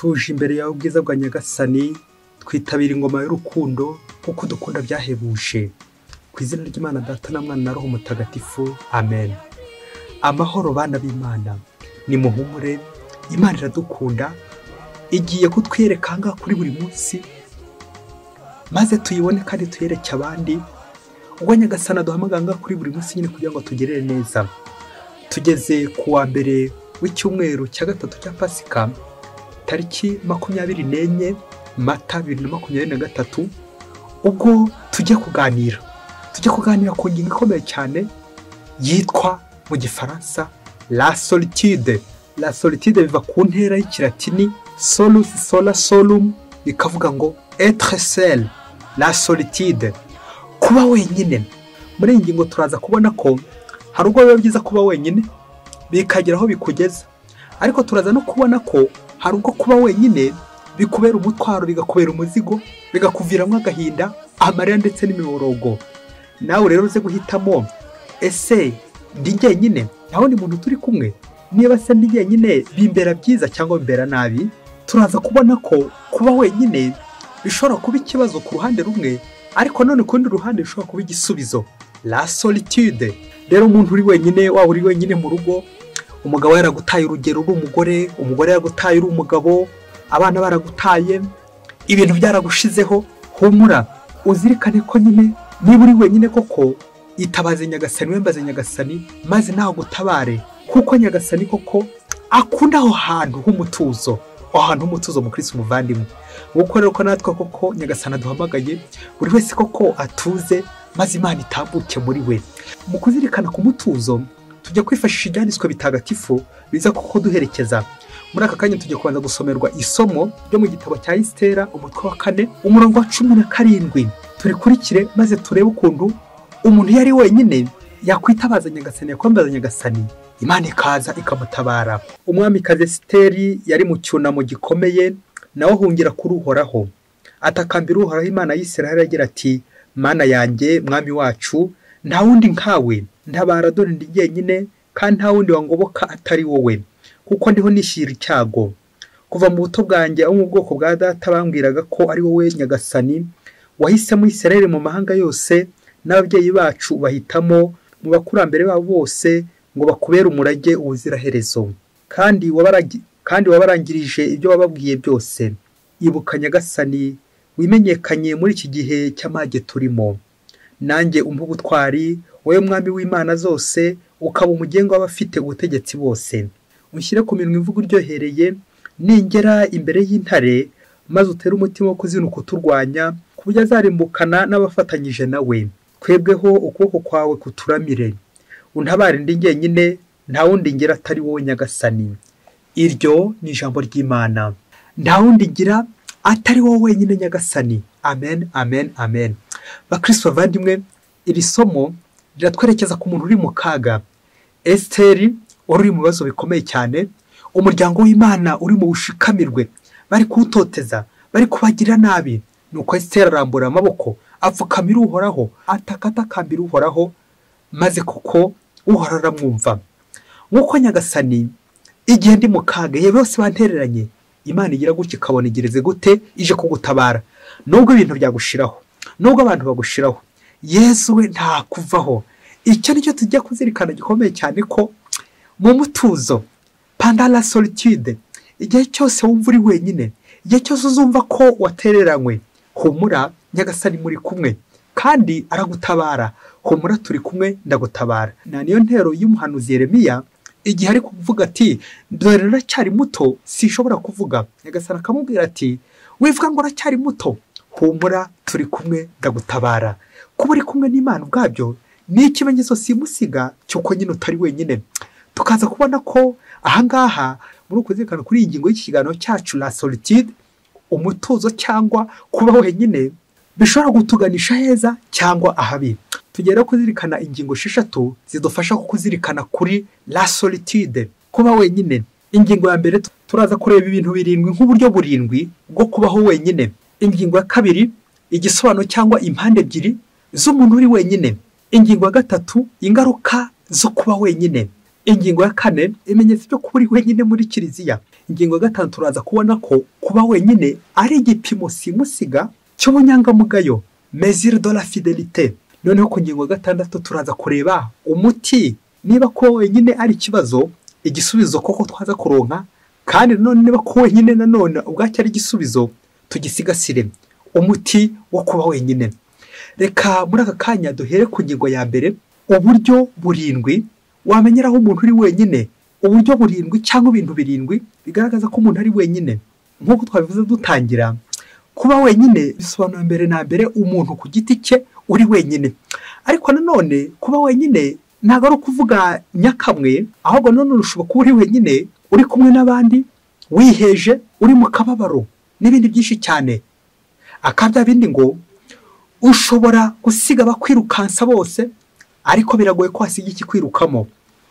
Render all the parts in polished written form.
tuje imbere yawe ubwiza bwa Nyagasani, twitabira ingoma y'urukundo kuko dukunda byahebuje. Ku izina ry'Imana Data na Mwana na Roho Mutagatifu, amen. Amahoro bana b'Imana, ni muhumure, Imana iradukunda, igiye kutwereka ngaha kuri buri munsi, maze tuyibone kandi tuyereke abandi. Ubwo Nyagasani aduhamagara ngaha kuri buri munsi nyine kugira ngo tugerere neza. Tugeze ku wa mbere w'icyumweru cya gatatu cya Pasika, tariki 24 Mata 2023, ubwo tujya kuganira ku ngingo ikomeye cyane yitwa mu Gifaransa la solitude. La solitude biva ku ntera y'ikilatini solus sola solum, bikavuga ngo être seul. La solitude, kuba wenyine. Muri iyi ngingo turaza kubona ko hari ubwo biba byiza kuba wenyine bikagera aho bikugeza, ariko turaza no kubona ko hari ubwo kuba wenyine bikubera umutwaro, bigakubera umuzigo, bigakuviramo agahinda, amarira ndetse n'imiborogo. Nawe rero uze guhitamo, ese ndi jyenyine naho ni muntu turi kumwe? Niba se ndi jyenyine bimbera byiza cyangwa bimbera nabi? Turaza kubona ko kuba wenyine bishobora kuba ikibazo ku ruhande rumwe, ariko none ku rundi ruhande bishobora kuba igisubizo. La solitude. Rero umuntu uri wenyine, waba uri wenyine mu rugo, umugabo yaragutaye, urugero uri umugore, umugore yaragutaye uri umugabo, abana baragutaye, ibintu byaragushizeho, humura uzirikane ko nyine niba uri wenyine koko, itabaze Nyagasani, wembaze Nyagasani, maze nawe gutabare, kuko Nyagasani koko akunda aho hantu h'umutuzo, aho hantu h'umutuzo mu Kristo umuvandimwe. Nguko rero ko natwe koko Nyagasani aduhamagaye, buri wese koko atuze, maze Imana itambuke muri we. Mu kuzirikana ku mutuzo, tujya kwifashisha ibyanditswe bitagatifu biza koko duherekeza. Muri aka kanya tujya kubanza gusomerwa isomo ryo mu gitabo cya Estera, umutwe wa 4, umurongo wa 17. Turikurikire maze turebe ukuntu umuntu yari wenyine yakwitabaza Nyagasani, yakwambaza Nyagasani, Imana ikaza ikamutabara. Umwamikazi Esteri yari mu cyunamo gikomeye, nawe ahungira kuri Uhoraho, atakambira Uhoraho Imana y'Isiraheli agira ati, Mana yanjye, Mwami wacu, nta wundi nkawe, ntabara, dore ndi jyenyine, kandi nta wundi wangoboka atari wowe, kuko ndiho nishyira icyago. Kuva mu buto bwanjye abo mu bwoko bwa data bambwiraga ko ari wowe Nyagasani wahisemo Isiraheli mu mahanga yose, n'ababyeyi bacu bahitamo mu bakurambere babo bose ngo bakubere umurage ubuziraherezo, kandi wabarangirije ibyo wababwiye byose. Ibuka Nyagasani, wimenyekanye muri iki gihe cy'amage turimo. Nanjye umpa ubutwari, wowe Mwami w'Imana zose, ukaba umugenga w'abafite ubutegetsi bose. Unshyire ku minwa imvugo iryohereye, ningera imbere y'intare, maze utere umutima wo kuzinuka uturwanya, ku buryo azarimbukana n'abafatanyije nawe. Twebweho ukuboko kwawe kuturamire, untabare ndi jyenyine, nta wundi ngira atari wowe Nyagasani. Iryo ni ijambo ry'Imana. Nta wundi ngira atari wowe wenyine Nyagasani. Amen, amen, amen. Bakristo bavandimwe, iri somo riratwerekeza ku muntu uri mu kaga. Esteri wari uri mu bibazo bikomeye cyane, umuryango w'Imana uri mu bushikamirwe, bari kuwutoteza, bari kubagira nabi. Nuko Esteri arambura amaboko, apfukamira Uhoraho, atakatakambira Uhoraho, maze kuko Uhoraho aramwumva. Nk'uko Nyagasani igihe ndi mu kaga, yewe bose bantereranye, Imana igira gutya ikabona igereze gute ije kugutabara. Nubwo ibintu byagushiraho, nubwo abantu bagushiraho, Yesu we nta kuvaho. Icyo nicyo tujya kuzirikana gikomeye cyane, ko mu mutuzo, pendant la solitude, igihe cyose wumva uri wenyine, igihe cyose uzumva ko watereranywe, humura Nyagasani muri kumwe kandi aragutabara. Humura turi kumwe, ndagutabara. Na niyo ntero y'umuhanuzi Yeremiya, igihe ari kuvuga ati, dore ndacyari muto, sinshobora kuvuga. Nyagasani akamubwira ati, wivuga ngo uracyari muto, humura turi kumwe, ndagutabara. Kuba uri kumwe n'Imana ubwabyo ni ikimenyetso simusiga cy'uko nyine utari wenyine. Tukaza kubona ko ahangaha muri ukuzirikana kuri iyi ngingo y'ikiganiro cyacu la solitude, umutuzo cyangwa kuba wenyine, bishobora gutuganisha heza cyangwa ahabi. Tugera kuzirikana ingingo 6 zidufasha kuzirikana kuri la solitude, kuba wenyine. Ingingo ya mbere, turaza kureba ibintu 7 nk'uburyo 7 bwo kubaho wenyine. Ingingo ya 2, igisobanuro cyangwa impande 2 z'umuntu uri wenyine. Ingingo ya 3, ingaruka zo kuba wenyine. ingingo ya kane, ibimenyetso byo kuba uri wenyine muri kiliziya. Ingingo ya gatanu, turaza kubona ko kuba wenyine ari igipimo simusiga cy'ubunyangamugayo, mesure de la fidélité. Noneho ku ngingo ya gatandatu turaza kureba umuti, niba kuba wenyine ari ikibazo, igisubizo koko twaza kuronka, kandi none niba kuba wenyine nanone ubwacyo ari igisubizo, tugisigasire umuti wo kuba wenyine. Reka muri aka kanya duhere ku ngingo ya mbere, uburyo burindwi wamenyeraho umuntu uri wenyine. Uburyo burindwi cyangwa ibintu birindwi bigaragaza ko umuntu ari wenyine. Nk'uko twabivuze dutangira, kuba wenyine bisobanura mbere na mbere umuntu ku giti cye uri wenyine. Ariko nanone kuba wenyine ntabwo ari ukuvuga nyakamwe, ahubwo none ushobora kuba uri wenyine uri kumwe n'abandi, wiheje, uri mu kababaro n'ibindi byinshi cyane. Akabya bindi ngo ushobora gusiga abakwirukansa bose, ariko biragoye ko hasiga ikikwirukamo.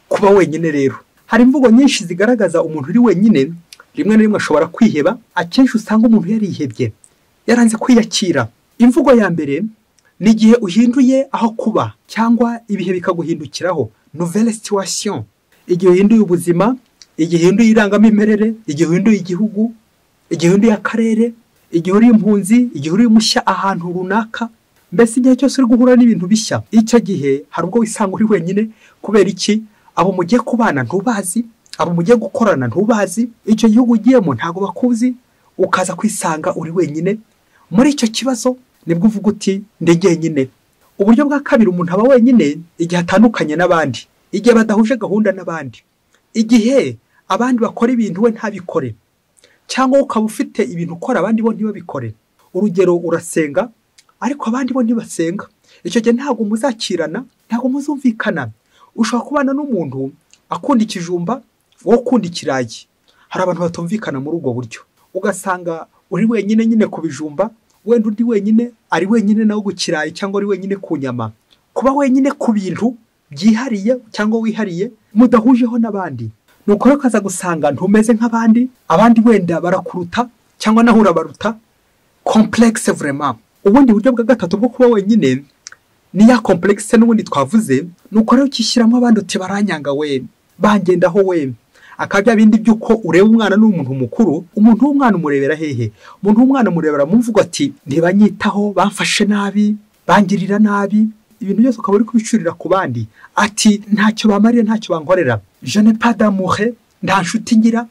Kuba wenyine rero, hari imvugo nyinshi zigaragaza umuntu uri wenyine. Rimwe na rimwe ashobora kwiheba, akenshi usanga umuntu yarihebye, yaranze kwiyakira. Imvugo ya mbere ni igihe uhinduye aho kuba cyangwa ibihe bikaguhindukiraho, nouvelle situation. Igihe uhinduye ubuzima, igihe uhinduye irangamimerere, igihe uhinduye igihugu, igihe uhinduye akarere, igihe uri impunzi, igihe uri mushya ahantu runaka, mbese igihe cyose uri guhura n'ibintu bishya. Icyo gihe hari ubwo wisanga uri wenyine. Kubera iki? Abo mugiye kubana ntubazi, abo mugiye gukorana ntubazi, icyo gihugu ugiyemo ntago bakuzi, ukaza kwisanga uri wenyine. Muri icyo kibazo nibwo uvuga uti ndi jyenyine. Uburyo bwa kabiri, umuntu aba wenyine igihe atandukanye n'abandi, igihe badahuje gahunda n'abandi, igihe abandi bakora ibintu we ntabikore, cyangwa ukaba ufite ibintu ukora abandi bo ntibabikore. Urugero, urasenga ariko abandi bo ntibasenga. Icyo gihe ntabwo muzakirana, ntabwo muzumvikana. Ushobora kubana n'umuntu akunda ikijumba, wowe ukunda ikirayi. Hari abantu batumvikana muri ubwo buryo, ugasanga uri wenyine nyine ku bijumba, wenda undi wenyine ari wenyine nawe ku kirayi, cyangwa ari wenyine ku nyama. Kuba wenyine ku bintu byihariye cyangwa wihariye mudahujeho n'abandi, nuko rero ukaza gusanga ntumeze nk'abandi, abandi wenda barakuruta cyangwa naho urabaruta. Complexe vraiment. Ubundi buryo bwa gatatu bwo kuba wenyine ni ya complexe n'ubundi twavuze, nuko rero ukishyiramo abandi uti baranyanga we, bangendaho we. Akabya bindi byuko ureba umwana n'umuntu mukuru, umuntu w'umwana umurebera hehe? Umuntu w'umwana murebera mu mvugo ati ntibanyitaho, bamfashe nabi, bangirira nabi, ibintu byose ukaba uri kubicurira ku bandi. Ati ntacyo bamariye, ntacyo bankorera, je n'ai pas d'amour, nta nshuti ngira.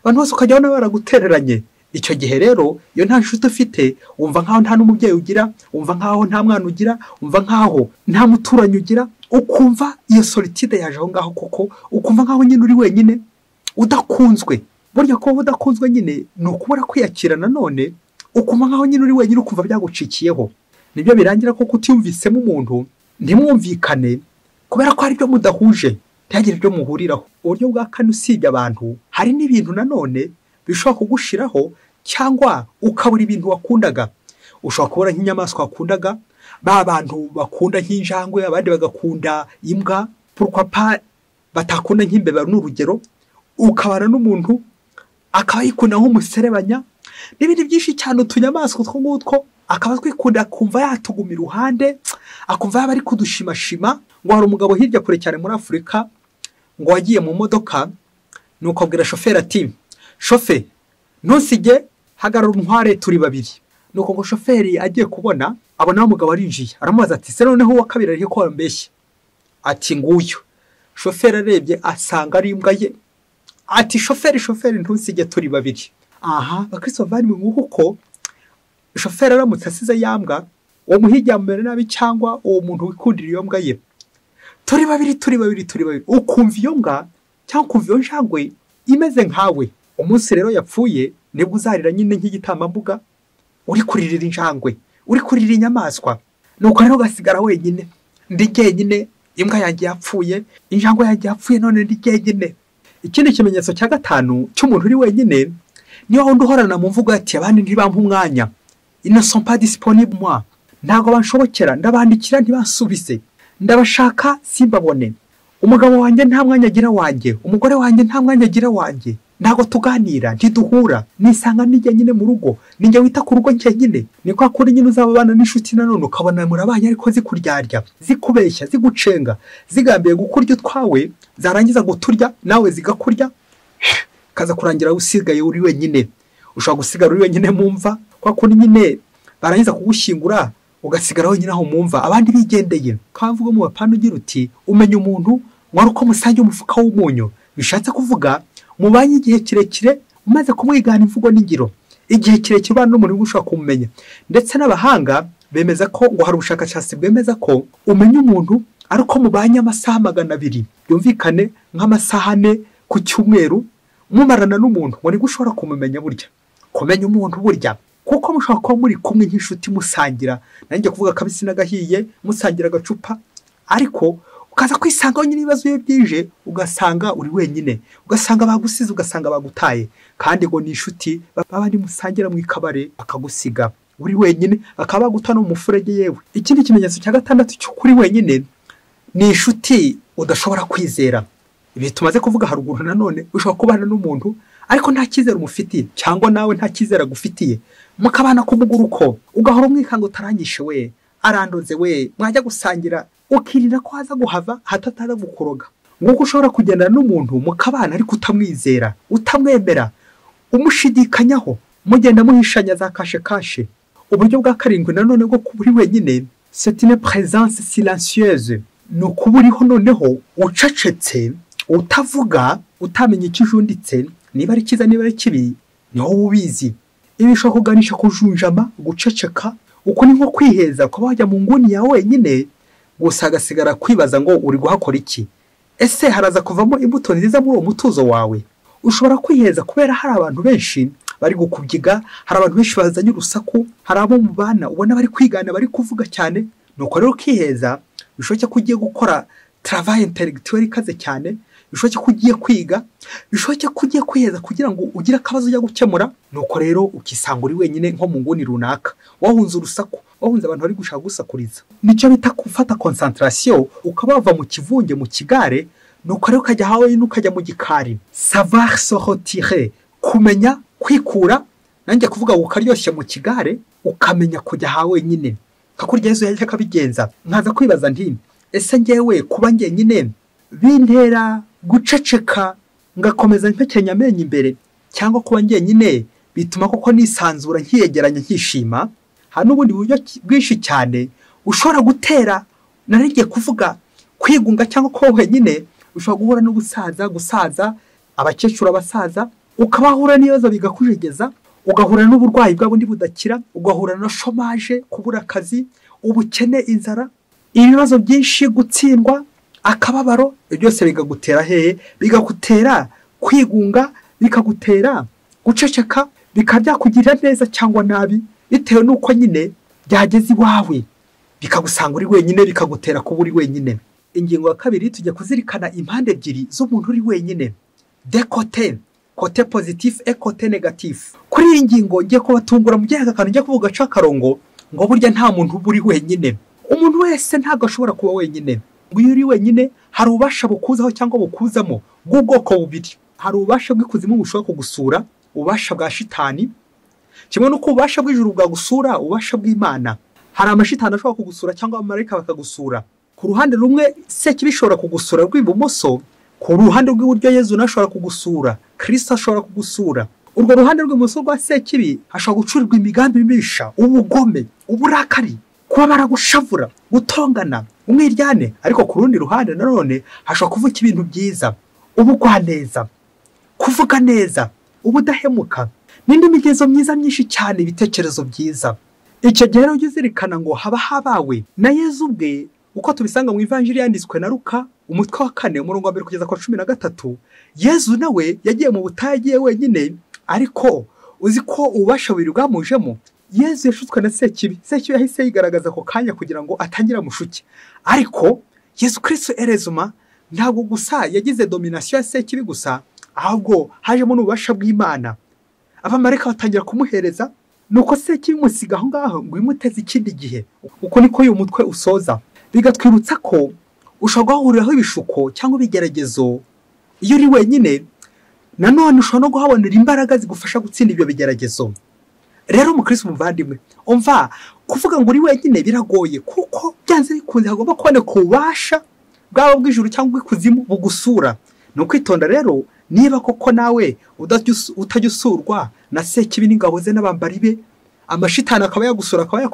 Abantu bose ukajya ubona baragutereranye. Icyo gihe rero iyo nta nshuti ufite, wumva nkaho nta n'umubyeyi ugira, wumva nkaho nta mwana ugira, wumva nkaho nta muturanyi ugira, ukumva iyo solitude yaje aho ngaho koko, ukumva nkaho nyine uri wenyine udakunzwe. Burya kuba udakunzwe nyine ni ukubura kwiyakira. Nanone ukumva nkaho nyine uri wenyine, ukumva byagucikiyeho. Nibyo birangira ko kutiyumvisemo umuntu, ntimwumvikane kubera ko hari ibyo mudahuje, ntihagire ibyo muhuriraho. Uburyo bwa kane, usibye abantu, hari n'ibintu nanone bishobora kugushiraho, cyangwa ukabura ibintu wakundaga. Ushobora kubura nk'inyamaswa wakundaga, ba bantu bakunda nk'injangwe, abandi bagakunda imbwa, pourquoi pas batakunda nk'imbeba n'urugero. Ukabana n'umuntu akaba yikunda nk'umuserebanya n'ibindi byinshi cyane, utunyamaswa two ngutwo, akaba twikunda kumva yatuguma iruhande, akumva yaba ari kudushimashima. Ngo hari umugabo hirya kure cyane muri Afurika, ngo wagiye mu modoka, nuko abwira shoferi ati shofe ntusige, hagarara untware turi babiri. Nuko ngo shoferi agiye kubona abona umugabo arinjiye, aramubaza ati se noneho wa kabiri arihe ko wambeshye? Ati nguyu. Shoferi arebye asanga ari imbwa ye, ati shoferi ntusige turi babiri. Aha bakristo bavandimwe, nguko shoferi aramutse asize yambwa, uwo muhigi yamubera nabi, cyangwa uwo muntu wikundira iyo mbwa ye, turi babiri, ukumva iyo mbwa cyangwa ukumva iyo njangwe imeze nkawe. Umunsi rero yapfuye nibwo uzarira nyine nk'igitambambuga, uri kuririra injangwe, uri kuririra inyamaswa. Nuko rero ugasigara wenyine, ndi jyenyine, imbwa yanjye yapfuye, injangwe yanjye yapfuye, none ndi jyenyine. Ikindi kimenyetso cya gatanu cy'umuntu uri wenyine, niyo wundi uhorana mu mvugo ati abandi ntibampa umwanya, ils ne sont pas disponibles moi, ntago banshobokera, ndabandikira ntibasubize, ndabashaka simbabone, umugabo wanjye nta mwanya agira wanjye, umugore wanjye nta mwanya agira wanjye, ntago tuganira, ntiduhura, nisanga nijye nyine mu rugo, ninjye wita ku rugo njyenyine. Ni kwa kuri nyine uzababana n'inshuti nanone ukabona murabanye ariko zikuryarya, zikubeshya, zigucenga, zigambiye gukurya utwawe, zarangiza guturya nawe zigakurya kaza kurangira usigaye uri wenyine. Ushobora gusigara uri wenyine mu mva kwa kundi nyine barangiza kugushyingura ugasigara wenyine aho mu mva abandi bigendeye. Kavuga mu bapana ugira uti umenya umuntu mwari uko musangiye umufuka w'umunyu. Bishatse kuvuga mubanye igihe kirekire umaze kumwigana imvugo n'ingiro. Igihe kirekire bana n'umuntu ushobora kumumenya. Ndetse n'abahanga bemeza ko ngo hari ubushakashatsi bwemeza ko umenya umuntu ari uko mubanye amasaha 200. Yumvikane nk'amasaha 4 ku cyumweru mumarana n'umuntu ngo nibwo ushobora kumumenya burya. Kumenya umuntu burya kuko mushobora kuba muri kumwe nk'inshuti musangira, nanjye kuvuga kabisi n'agahiye musangira agacupa, ariko ukaza kwisanga nyine ibibazo iyo byije ugasanga uri wenyine, ugasanga bagusize, ugasanga bagutaye, kandi ngo ni inshuti babandi musangira mu ikabare akagusiga uri wenyine, akaba guta no mufurege yewe. Ikindi kimenyetso cya gatandatu cyo kuri wenyine ni inshuti udashobora kwizera. Ibi tumaze kuvuga haruguru nanone ushobora kubana n'umuntu ariko nta cyizere umufitiye cyangwa nawe nta cyizere agufitiye, mukabana kumuguruko ugahora umwikanga utaranyishe we, arandoze we, mwajya gusangira ukirira ko haza guhava hatataza gukuroga. Nguko ushobora kugenda n'umuntu mukabana ariko utamwizera, utamwemera, umushidikanyaho, mugenda muhishanya za kashe. Uburyo bwa karindwi nanone bwo kuburi wenyine, c'est une présence silencieuse. No kuburiho noneho ucacetse, utavuga, utamenya ikijunditse, niba ari kiza niba ari kibi, niho ubizi. Ibi bishobora kuganisha kujunjama, guceceka, uko ni nko kwiheza kuba wajya mu nguni yawe wenyine, gusa agasigara kwibaza ngo uri guhakora iki. Ese haraza kuvamo imbuto nziza muri uwo mutuzo wawe? Ushobora kwiheza kubera hari abantu benshi bari gukubyiga, hari abantu benshi bazanye urusaku, hari abo mu bana ubona bari kwigana bari kuvuga cyane. Nuko rero kwiheza bishoboke ko ugiye gukora travail intellectuel ikaze cyane, bishoboke ko ugiye kwiga, bishoboke ko ugiye kwiheza kugira ngo ugire akabazo ujya gukemura. Nuko rero ukisanga uri wenyine nko mu nguni runaka, wahunze urusaku, wahunze abantu bari gushaka gusakuriza. Nicyo bita gufata concentration, ukaba wava mu kivunge mu kigare, nuko rero ukajya hawe n'ukajya mu gikari. Savoir se retirer, kumenya kwikura, nanjye kuvuga ukaryoshye mu kigare, ukamenya kujya hawe nyine. Kakurya Yesu yajya kabigenza. Nkaza kwibaza nti ese ngewe kuba ngenyine bintera guceceka ngakomeza mpekenya amenyo imbere, cyangwa kuba ngenyine bituma koko nisanzura nkiyegeranya nkishima? Hari n'ubundi buryo bwinshi cyane ushobora gutera. Narigiye kuvuga kwigunga cyangwa ko wenyine ushobora guhura n'ubusaza, gusaza, abakecuru, abasaza, ukabahura n'ibibazo bigakujegeza, ugahura n'uburwayi bw'abundi budakira, ugahura na chômage, kubura akazi, ubukene, inzara, ibibazo byinshi, gutsindwa, akababaro. Byose bigagutera hehe? Bigagutera kwigunga, bikagutera guceceka, bikabyakugirira neza cyangwa nabi bitewe nuko nyine byageze iwawe, bikagusanga uri wenyine, bikagutera kuba uri wenyine. Ingingo ya kabiri tujya kuzirikana impande ebyiri z'umuntu uri wenyine, de côté positif et côté négatif. Kuri iyi ngingo ngiye kubatungura mu gihe akantu ngiye kuvuga cakarongo ngo burya nta muntu buri wenyine. Umuntu wese ntago ashobora kuba wenyine. Ngo iyo uri wenyine hari ubasha bukuzaho cyangwa bukuzamo bw'ubwoko bubiri. Hari ubasha bw'ikuzimu bushobora kugusura, ubasha bwa shitani, kimwe nuko ubasha bw'ijuru bwagusura, ubasha bw'Imana. Hari amashitani ashobora kugusura cyangwa abamarayika bakagusura. Ku ruhande rumwe Sekibi bishobora kugusura rw'ibumoso, ku ruhande rw'iburyo Yesu nashobora kugusura, Kristo ashobora kugusura. Urwo ruhande rw'ibumoso rwa Sekibi hashobora gucurirwa imigambi mibisha, ubugome, uburakari, kuba baragushavura, gutongana, umwiryane. Ariko ku rundi ruhande nanone hashobora kuvuka ibintu byiza, ubugwaneza, kuvuga neza, ubudahemuka, n'indi migenzo myiza myinshi cyane, ibitekerezo byiza. Icyo gihe rero uzirikana ngo haba habawe na Yesu ubwe, uko tubisanga mu Ivanjiri yanditswe na Luka umutwe wa 4 umurongo wa 1 kugeza ku 13. Yesu nawe yagiye mu butayu agiye wenyine, ariko uzi ko ubasha buri bwamujemo. Yesu yashutswe na Sekibi. Sekibi yahise yigaragaza ko kanya kugira ngo atangira mushuke, ariko Yesu Kristo erezuma ntabwo gusa yagize domination ya Sekibi gusa, ahubwo hajemo n'ubasha bw'Imana. Abamarayika batangira kumuhereza, nuko Sekibi musiga aho ngaho ngo imuteze ikindi gihe. Uko niko uyu mutwe usoza. Bigatwibutsa ko ushobora guhuriraho ibishuko cyangwa ibigeragezo iyo uri wenyine, nanone ushobora no guhabonera imbaraga zigufasha gutsinda ibyo bigeragezo. Rero umukristo muvandimwe, umva kuvuga ngo uri wenyine biragoye, kuko byanze bikunze hagomba kuboneka ubasha bwaba bw'ijuru cyangwa ikuzimu bugusura. Ni ukwitonda rero niba koko nawe utajya usurwa na sekibi n'ingabo ze n'abambari be, amashitani akaba yagusura, akaba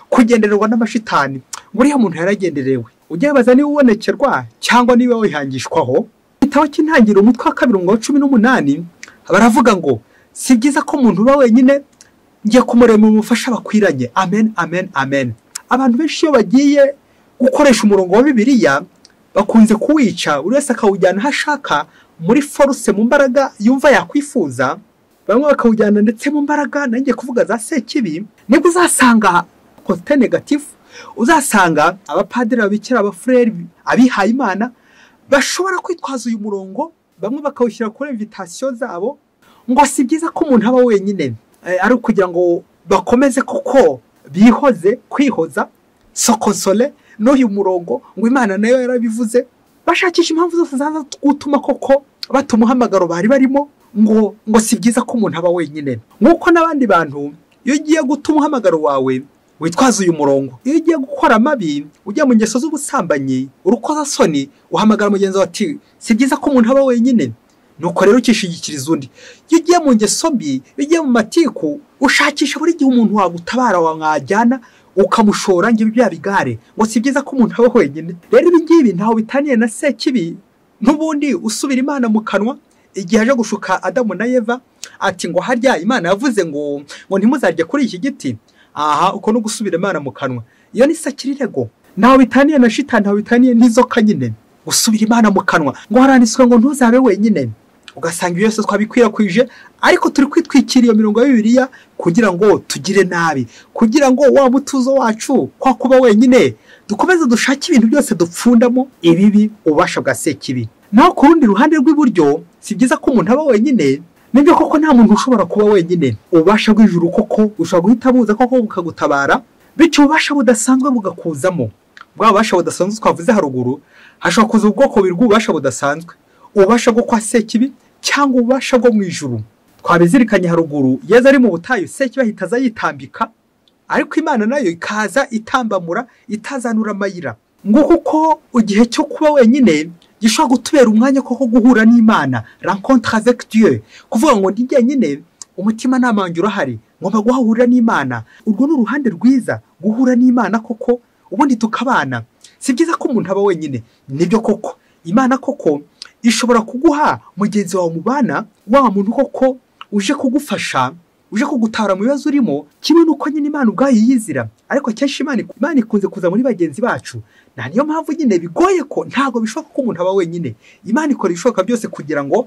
kugendererwa n'amashitani. Buriya muntu yaragenderewe. Ujye baza niba ubonekerwa cyangwa niba wihangishwaho. Igitabo cy'intangiriro umutwe wa 2:18 baravuga ngo si byiza ko umuntu uba wenyine, ngiye kumurema umufasha bakwiranye. Amen, amen, amen. Abantu benshi iyo bagiye gukoresha umurongo wa Bibiliya bakunze kuwica, buri wese akawujyana hashaka, muri force, mu mbaraga yumva yakwifuza. Bamwe bakawujyana ndetse mu mbaraga nangiye kuvuga za sekibi. Nibwo uzasanga côté negatif, uzasanga abapadiri, ababikira, abafrere, abihaye Imana bashobora kwitwaza uyu murongo, bamwe bakawushyira kuri invitation zabo ngo si byiza ko umuntu aba wenyine, ari kugira ngo bakomeze koko bihoze, kwihoza, sokonsole n'uyu murongo ngo Imana nayo yarabivuze. Bashakisha impamvu zose zaza gutuma koko batumuhamagaro bari barimo ngo si byiza ko umuntu aba wenyine. Nkuko n'abandi bantu iyo ugiye gutuma umuhamagaro wawe witwaza uyu murongo, iyo ugiye gukora amabi, ujya mu ngeso z'ubusambanyi, urukozasoni, uhamagara mugenzi wawe ati si byiza ko umuntu aba wenyine. Nuko rero ukishigikiriza undi. Iyo ugiye mu ngeso mbi, iyo ugiye mu matiku, ushakisha buri gihe umuntu wagutabara, wamwajyana ukamushora ngo ibyo bigare ngo si byiza ko umuntu aba wenyine. Rero ibi ngibi ntaho bitaniye na sekibi. N'ubundi usubira Imana mu kanwa igihe aje gushuka Adamu na Eva ati ngo harya Imana yavuze ngo ntimuzarye kuri iki giti. Aha uko no gusubira Imana mu kanwa, iyo ni sakirirego. Ntaho bitaniye na shitani, ntaho bitaniye n'izoka nyine. Gusubira Imana mu kanwa ngo haranditswe ngo ntuzabe wenyine. Ugasanga ibyo byose twabikwirakwije, ariko turi kwitwikira iyo mirongo ya Bibiliya kugira ngo tugire nabi, kugira ngo wa mutuzo wacu kwa kuba wenyine dukomeze dushake ibintu byose dupfundamo ibibi, ubasha bwa sekibi. Naho ku rundi ruhande rw'iburyo, si byiza ko umuntu aba wenyine. Nibyo koko nta muntu ushobora kuba wenyine. Ubasha bw'ijuru koko ushobora guhita buza koko bukagutabara, bityo ubasha budasanzwe bugakuzamo. Bwa ubasha budasanzwe twavuze haruguru, hashobora kuza ubwoko bubiri bw'ububasha budasanzwe: ubasha bwo kwa sekibi cyangwa ubasha bwo mu ijuru. Twabizirikanye haruguru, Yesu ari mu butayu, sekibi ahita aza yitambika, ariko Imana nayo ikaza itambamura, itazanura amayira. Ngo kuko igihe cyo kuba wenyine gishobora gutubera umwanya koko guhura n'Imana, rencontre avec Dieu. Kuvuga ngo ndi jyenyine, umutima namanjye urahari, ngomba guhahurira n'Imana. Urwo ni uruhande rwiza, guhura n'Imana koko, ubundi tukabana. Si byiza ko umuntu aba wenyine. Nibyo koko Imana koko ishobora kuguha mugenzi wawe mubana, wa muntu koko uje kugufasha, uje kugutara mu bibazo urimo, kimwe nuko nyine Imana ubwayo yizira. Ariko cyesha Imana ikunze kuza muri bagenzi bacu. Na niyo mpamvu nyine bigoye ko ntago bishoboka ko umuntu aba wenyine. Imana ikora ibishoboka byose kugira ngo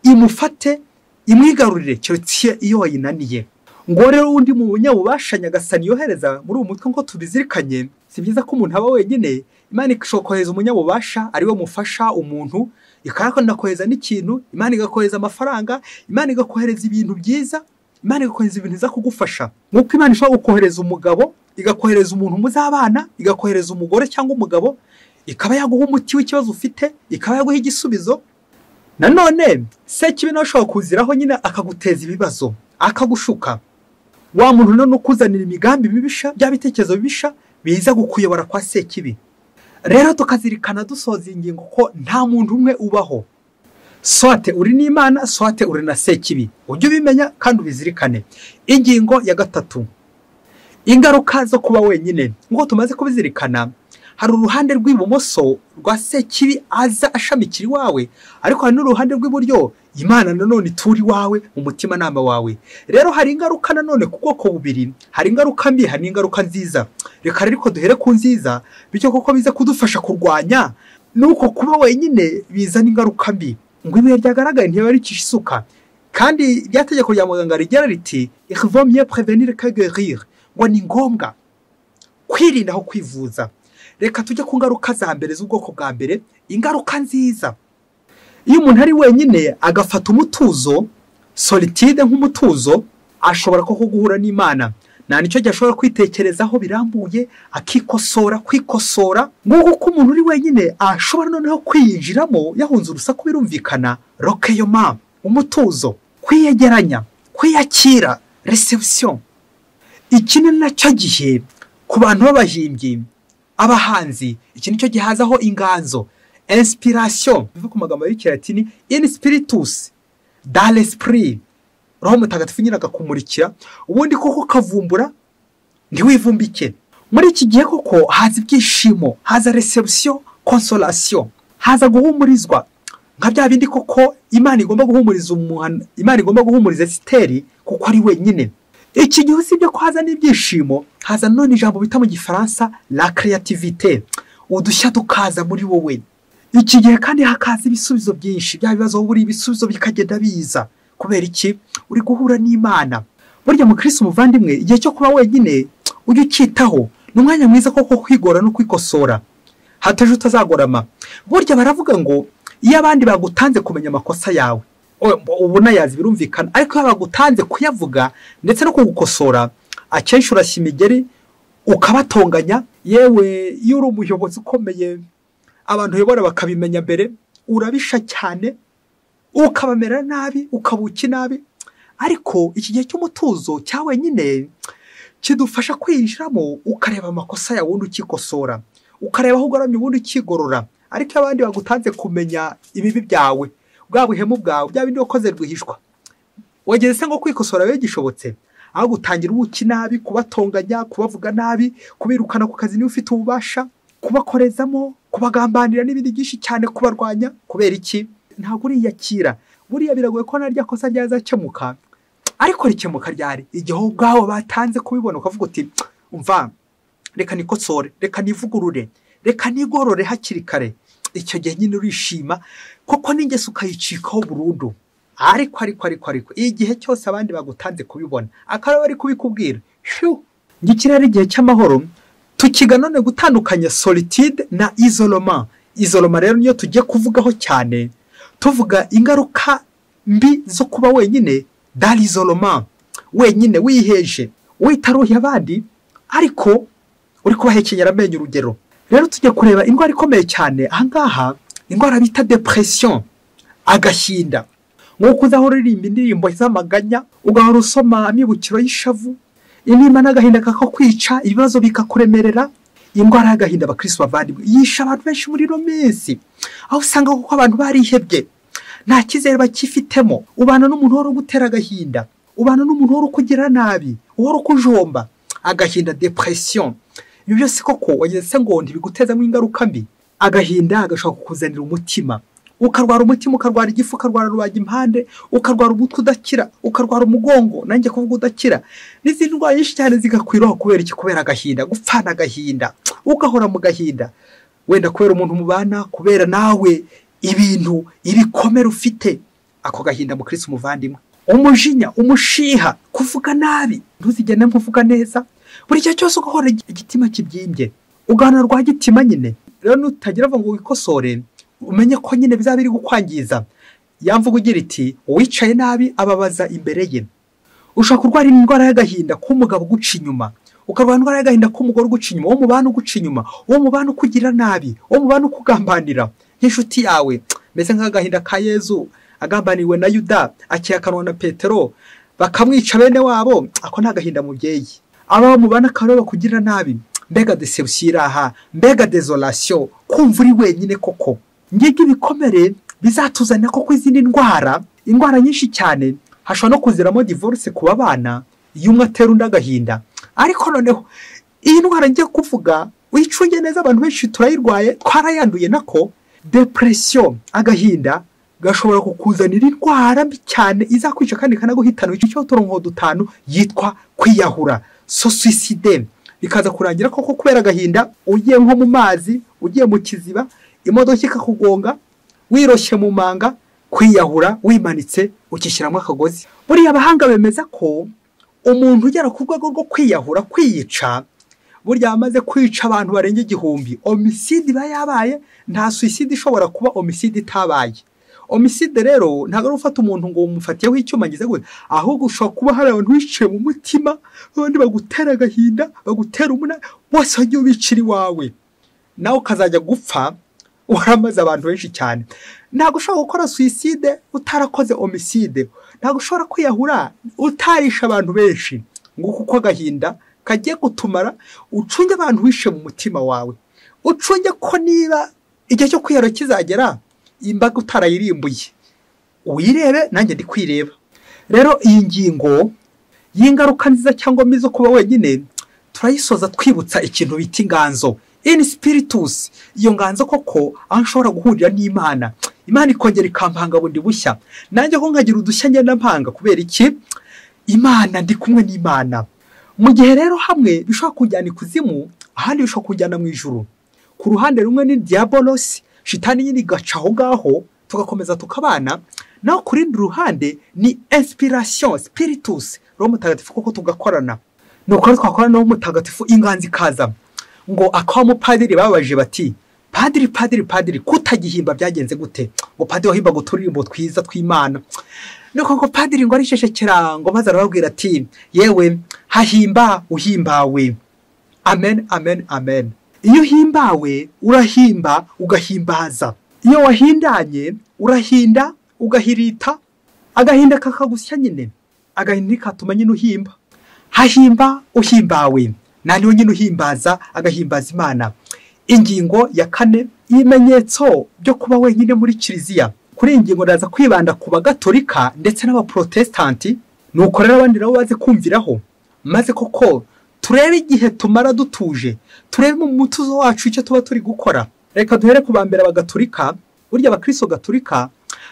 imufate, imwigarurire cyose iyo wayinaniye. Ngo rero undi mu bunyabubasha Nyagasani yohereza muri uwo mutwe ngo tubizirikanye, si byiza ko umuntu aba wenyine. Imana ishobora kohereza umunyabubasha ari we mufasha umuntu, ikakunda kohereza n'ikintu, Imana igakohereza amafaranga, Imana igakohereza ibintu byiza, Imana igakohereza ibintu za kugufasha. Nuko Imana ishobora gukohereza umugabo, igakohereza umuntu muzabana, igakohereza umugore cyangwa umugabo, ikaba yaguha umuti w'ikibazo ufite, ikaba yaguha igisubizo. Nanone sekibi nawe ashobora kuziraho nyine akaguteza ibibazo, akagushuka. Wa muntu none ukuzanira imigambi mibisha, bya bitekerezo bibisha biza gukuyobora kwa sekibi. Rero tukazirikana dusoza ingingo ko nta muntu umwe ubaho. Swate uri n'Imana, swate uri na sekibi. Ujye ubimenya kandi ubizirikane. Ingingo ya 3, ingaruka zo kuba wenyine. Ngo tumaze kubizirikana, hari uruhande rw'ibumoso rwa sekibi aza ashamikira iwawe, ariko hari n'uruhande rw'iburyo Imana nanone turi wawe mu mutima nama wawe. Rero hari ingaruka nanone ku bwoko bubiri, hari ingaruka mbi, hari ingaruka nziza. Reka rero ko duhere ku nziza, bityo koko bize kudufasha kurwanya nuko kuba wenyine bizana ingaruka mbi. Ngo ibuye ryagaragaye ntibarikisha isuka, kandi ryategeko rya muganga rigera riti il vaut mieux prévenir que guérir. Ngo ni ngombwa kwirinda aho kwivuza. Reka tujye ku ngaruka za mbere z'ubwoko bwa mbere, ingaruka nziza. Iyo umuntu ari wenyine agafata umutuzo, solitude nk'umutuzo, ashobora koko guhura n'Imana. Na nicyo cyashobora kwitekerezaho birambuye, akikosora, kwikosora. Ngo uko umuntu uri wenyine ashobora noneho kwiyinjiramo, yahunze urusaku birumvikana, recueillement, umutuzo, kwiyegeranya, kwiyakira, reception. Iki ni nacyo gihe ku bantu b'abahimbyi, abahanzi iki nicyo gihazaho inganzo. Inspiration biva ku magambo y'ikilatini in spiritus, dans l'esprit, roho mutagatifu nyine agakumurikira, ubundi koko kavumbura ntiwivumbike. Muri iki gihe koko haza ibyishimo, haza reception, consolation, haza guhumurizwa nka bya bindi koko Imana igomba guhumuriza umuntu, Imana igomba guhumuriza Esiteri kuko ari wenyine. Iki gihe usibye ko haza n'ibyishimo, haza none ijambo bita mu Gifaransa la créativité, udushya tukaza muri wowe. Iki gihe kandi hakaza ibisubizo byinshi, bya bibazo buri ibisubizo bikagenda biza. Kubera iki? Uri guhura n'Imana. Burya mu Kristo umuvandimwe, igihe cyo kuba wenyine ujye ukitaho, n'umwanya mwiza koko kwigora no kwikosora, hataje utazagorama. Burya baravuga ngo iyo abandi bagutanze kumenya amakosa yawe ubona yazi birumvikana, ariko iyo bagutanze kuyavuga ndetse no kugukosora, akenshi urashya imigeri ukabatonganya. Yewe iyo uri umuyobozi ukomeye abantu uyobora bakabimenya mbere, urabisha cyane ukabamera nabi, ukabuki nabi. Ariko iki gihe cy'umutuzo cya wenyine kidufasha kwinjiramo, ukareba amakosa yawe ubundi ukikosora, ukareba aho ugoramye ubundi ukigorora. Ariko abandi bagutanze kumenya ibibi byawe, bwa buhemu bwawe, bya bindi wakoze rwihishwa, wageze se ngo kwikosora bibe gishobotse, aho gutangira ubuki nabi, kubatonganya, kubavuga nabi, kubirukana ku kazi niba ufite ububasha, kubakorezamo, kubagambanira n'ibindi byinshi cyane, kubarwanya. Kubera iki? Ntabwo uriyakira. Buriya biragoye ko naryo kosa ryazakemuka, ariko rikemuka ryari? Igihe ubwawe batanze kubibona, ukavuga uti umva, reka nikosore, reka nivugurure, reka nigorore hakiri kare. Icyo gihe nyine urishima kuko n'ingeso ukayicikaho burundu. Ariko igihe cyose abandi bagutanze kubibona, akaraba ari kubikubwira, ngikira ari igihe cy'amahoro. Tukiga none gutandukanya solitude na isolement. Isolement rero niyo tugiye kuvugaho cyane, tuvuga ingaruka mbi zo kuba wenyine, dans l'isolement, wenyine wiheje, witaruye abandi, ariko uri kubahekenyera amenyo. Urugero rero tujye kureba indwara ikomeye cyane ahangaha, indwara bita depression, agahinda. Nk'uko uzahora uririmba indirimbo z'amaganya, ugahora usoma amibukiro y'ishavu, intima n'agahinda kakakwica, ibibazo bikakuremerera. Indwara y'agahinda abakristo bavandimwe yisha abantu benshi muri ino minsi, aho usanga kuko abantu barihebye, nta cyizere bakifitemo. Ubana n'umuntu wari ugutera agahinda, ubana n'umuntu wari ukugira nabi, wari ukujomba. Agahinda, depression, ibyo byose koko wageze ngo ntibigutezamo ingaruka mbi. Agahinda gashobora kukuzanira umutima, ukarwara umutima, ukarwara igifu, ukarwara rubaga impande, ukarwara umutwe udakira, ukarwara umugongo, nanjye kuvuga udakira, n'izindi ndwara nyinshi cyane zigakwiraho. Kubera iki? Kubera agahinda, gupfana agahinda, ugahora mu gahinda, wenda kubera umuntu mubana, kubera nawe ibintu ibikomere ufite. Ako gahinda mu Kristo umuvandimwe, umujinya, umushiha, kuvuga nabi, ntuzigene muvuga neza, buri cyo cyose ugahora igitima kibyimbye, ugahana rwa gitima nyine. Rero nutagira ngo wikosore, umenye ko nyine bizaba biri gukwangiza. Yamvuga ugira iti uwicaye nabi ababaza imbere ye. Ushaka kurwara indwara y'agahinda k'umugabo guca inyuma, ukarwara indwara y'agahinda k'umugore guca inyuma, wo mubana uguca inyuma, wo mubana ukugira nabi, wo mubana ukugambanira nk'inshuti yawe. Mbese nk'agahinda ka Yezu agambaniwe na Yuda, akiyakanwa na Petero, bakamwica bene wabo. Ako nta gahinda mubyeyi. Aba mubana karo bakugira nabi, mbega deception iraha, mbega desolation, kumva uri wenyine koko. Ngigi ibikomere bizatuzana koko izindi ndwara, indwara nyinshi cyane. Hashobora no kuziramo divorce kuba bana, iyo umwe atera undi agahinda. Ariko noneho iyi ndwara ngiye kuvuga uyicunge neza, abantu benshi turayirwaye, twarayanduye nako. Depression, agahinda gashobora kukuzanira indwara mbi cyane izakwica kandi kanaguhitana. Icyo turongo dutanu yitwa kwiyahura, suicide. Bikaza kurangira koko kubera agahinda, ugiye nko mu mazi, ugiye mu kiziba, imodoka ikakugonga, wiroshye mu manga, kwiyahura wimanitse ukishyiramo akagozi. Buriya abahanga bemeza ko umuntu ugera ku rwego rwo kwiyahura, kwiyica, burya amaze kwica abantu barenga 1000. Homicide bayabaye, nta suicide ishobora kuba homicide itabaye. Homicide rero ntago ari ufata umuntu ngo umufatiyeho icyuma ngize gute, ahubwo ushobora kuba hari abantu biciye mu mutima, abandi bagutera agahinda, bagutera umuna, bose bagiye ubiciri wawe, nawe ukazajya gupfa waramaze abantu benshi cyane. Ntago ushobora gukora suicide utarakoze homicide, ntago ushobora kwiyahura utarisha abantu benshi. Nguko uko agahinda kagiye gutumara, ucunge abantu wishe mu mutima wawe. ucunge ko niba igihe cyo kwihera kizagera imbaga utarayirimbuye uyirebe nanjye ndi kwireba. Rero iyi ngingo y'ingaruka nziza cyangwa mbi zo kuba wenyine turayisoza twibutsa ikintu bita inganzo, in spiritus. Iyo nganzo koko aho nshobora guhurira n'Imana, Imana ikongera ikampanga bundi bushya, nanjye ko nkagira udushya ngenda mpanga. Kubera iki? Imana, ndi kumwe n'Imana. Mu gihe rero hamwe bishobora kujyana ikuzimu, ahandi bishobora kujyana mu ijuru. Ku ruhande rumwe ni diabolos, shitani nyine igaca aho ngaho tugakomeza tukabana, naho ku rundi ruhande ni inspiration spiritus, Roho Mutagatifu koko tugakorana. Nuko twakorana n'Roho Mutagatifu, inganzi ikaza. Ngo akawa mupadiri babaje bati, padiri kutagihimba byagenze gute? Ngo padiri wahimba guturirimbo twiza tw'Imana. Nuko ngo padiri ngo arisheshekera, ngo maze arababwira ati, yewe hahimba uhimbawe. Amen, amen, amen. Iyo uhimbawe urahimba ugahimbaza. Iyo wahindanye urahinda ugahirita, agahinda kakagusya nyine, agahinda katuma nyine uhimba. Hahimba uhimbawe, naniwe nyine uhimbaza, agahimbaza Imana. Ingingo ya 4 y'ibimenyetso byo kuba wenyine muri kiliziya. Kuri ingingo ndaza kwibanda ku bagatolika ndetse n'abaprotestanti, nuko rero abandi nabo baze kumviraho, maze koko turebe igihe tumara dutuje, turebe mu mutuzo wacu icyo tuba turi gukora. Reka duhere ku bambera abagatolika. Burya abakristo gatolika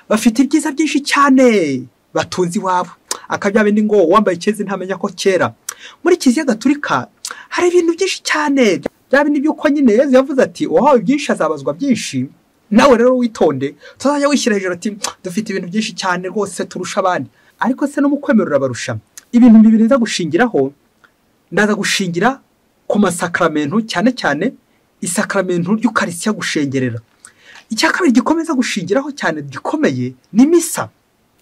bafite ibyiza byinshi cyane batunzi wabo. Akabyabe ni ngo wambaye ikezi ntamenya ko kera. Muri kiliziya gatolika hari ibintu byinshi cyane. Byabe ni byuko nyine Yesu yavuze ati, wahawe byinshi azabazwa byinshi. Nawe rero witonde, tuzajya wishyira hejuru ati, dufite ibintu byinshi cyane rwose turusha abandi. Ariko se no mu kwemerera barusha. Ibintu bibiri nza gushingiraho, ndaza gushingira ku masakramentu, cyane cyane isakramentu ry'Ukarisitiya, gushengerera. Icya kabiri gikomeza gushingiraho cyane gikomeye ni misa.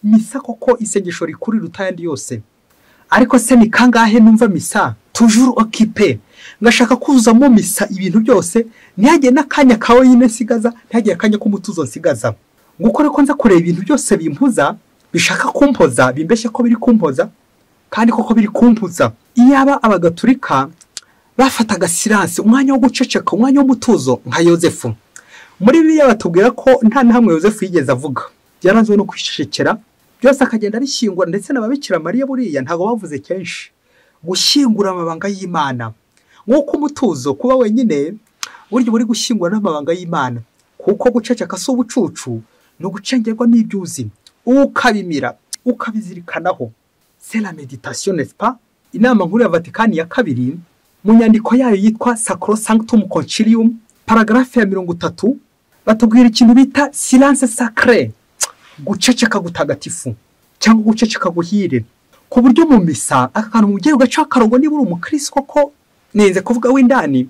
Misa koko isengesho rikuri rutayandi yose. Ariko se ni kangahe numva misa toujours occupé, ngashaka kuzuzamo misa ibintu byose, ntihagiye n'akanya kawe nyine sigaza, ntihagiye akanya k'umutuzo nsigaza. Ngukore ko nza kureba ibintu byose bimpuza, bishaka kumpoza, bimbeshye ko biri kumpoza, kandi koko biri kumpuza. Iyaba abagatolika bafataga silence, umwanya wo guceceka, umwanya w'umutuzo nka Yosefu. Muri Bibiliya batubwira ko nta nahamwe Yosefu yigeze avuga, byaranzwe no kwisheshekera, byose akagenda bishyingura. Ndetse n'ababikira Mariya buriya ntago bavuze kenshi, gushyingura amabanga y'Imana. Nk'uko umutuzo kuba wenyine buryo buri gushyingura n'amabanga y'Imana, kuko guceceka si ubucucu, no gucengerwa n'ibyuzi, ukabimira ukabizirikanaho. C'est la méditation, n'est-ce pas? Inama nkuru ya Vatikani ya 2 mu nyandiko yayo yitwa Sacrosanctum Concilium, paragraphe ya 30, batubwira ikintu bita silence sacré, guceceka gutagatifu cyangwa guceceka guhire. Ku buryo mu misa akakantu mugiye ugaca akarongo niba uri umukristo koko neze kuvuga w'indani,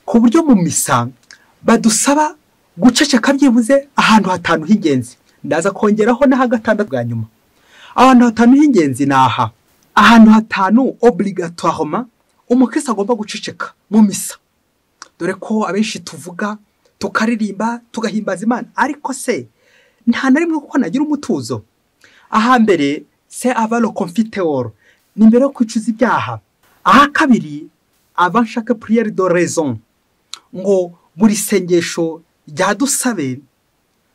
ku buryo mu misa badusaba guceceka byibuze ahantu 5 h'ingenzi. Ndaza kongeraho na hagatandatu bwa nyuma. Ahantu 5 h'ingenzi naha, ahantu 5 obligatoirement umukristo agomba guceceka mu misa. Dore ko abenshi tuvuga tukaririmba tugahimbaza Imana, ariko se nta na rimwe kuko nagira umutuzo. Aha mbere c'est avant le confiteor, ni mbere yo kwicuza ibyaha. Aha kabiri avant chaque prière d'oraison, ngo buri sengesho rya dusabe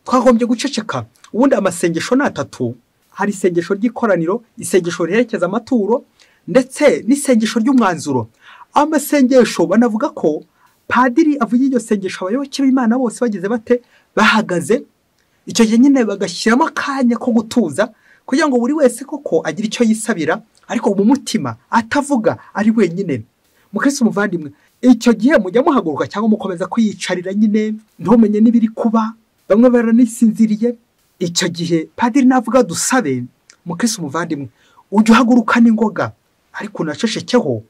twagombye guceceka. Ubundi amasengesho ni 3, hari isengesho ry'ikoraniro, isengesho riherekeza amaturo, ndetse n'isengesho ry'umwanzuro. Amasengesho banavuga ko padiri avuye iryo sengesho abayoboke b'Imana bose bageze bate, bahagaze. Icyo gihe nyine bagashyiramo akanya ko gutuza, kugira ngo buri wese koko agira icyo yisabira, ariko mu mutima atavuga ari wenyine. Mukristo muvandimwe, icyo gihe mujya muhaguruka cyangwa mukomeza kwiyicarira nyine, ntumenye n'ibiri kuba, bamwe baranisinziriye. Icyo gihe padiri navuga dusabe, mukristo muvandimwe, ujye uhaguruka n'ingoga, ariko unacececeho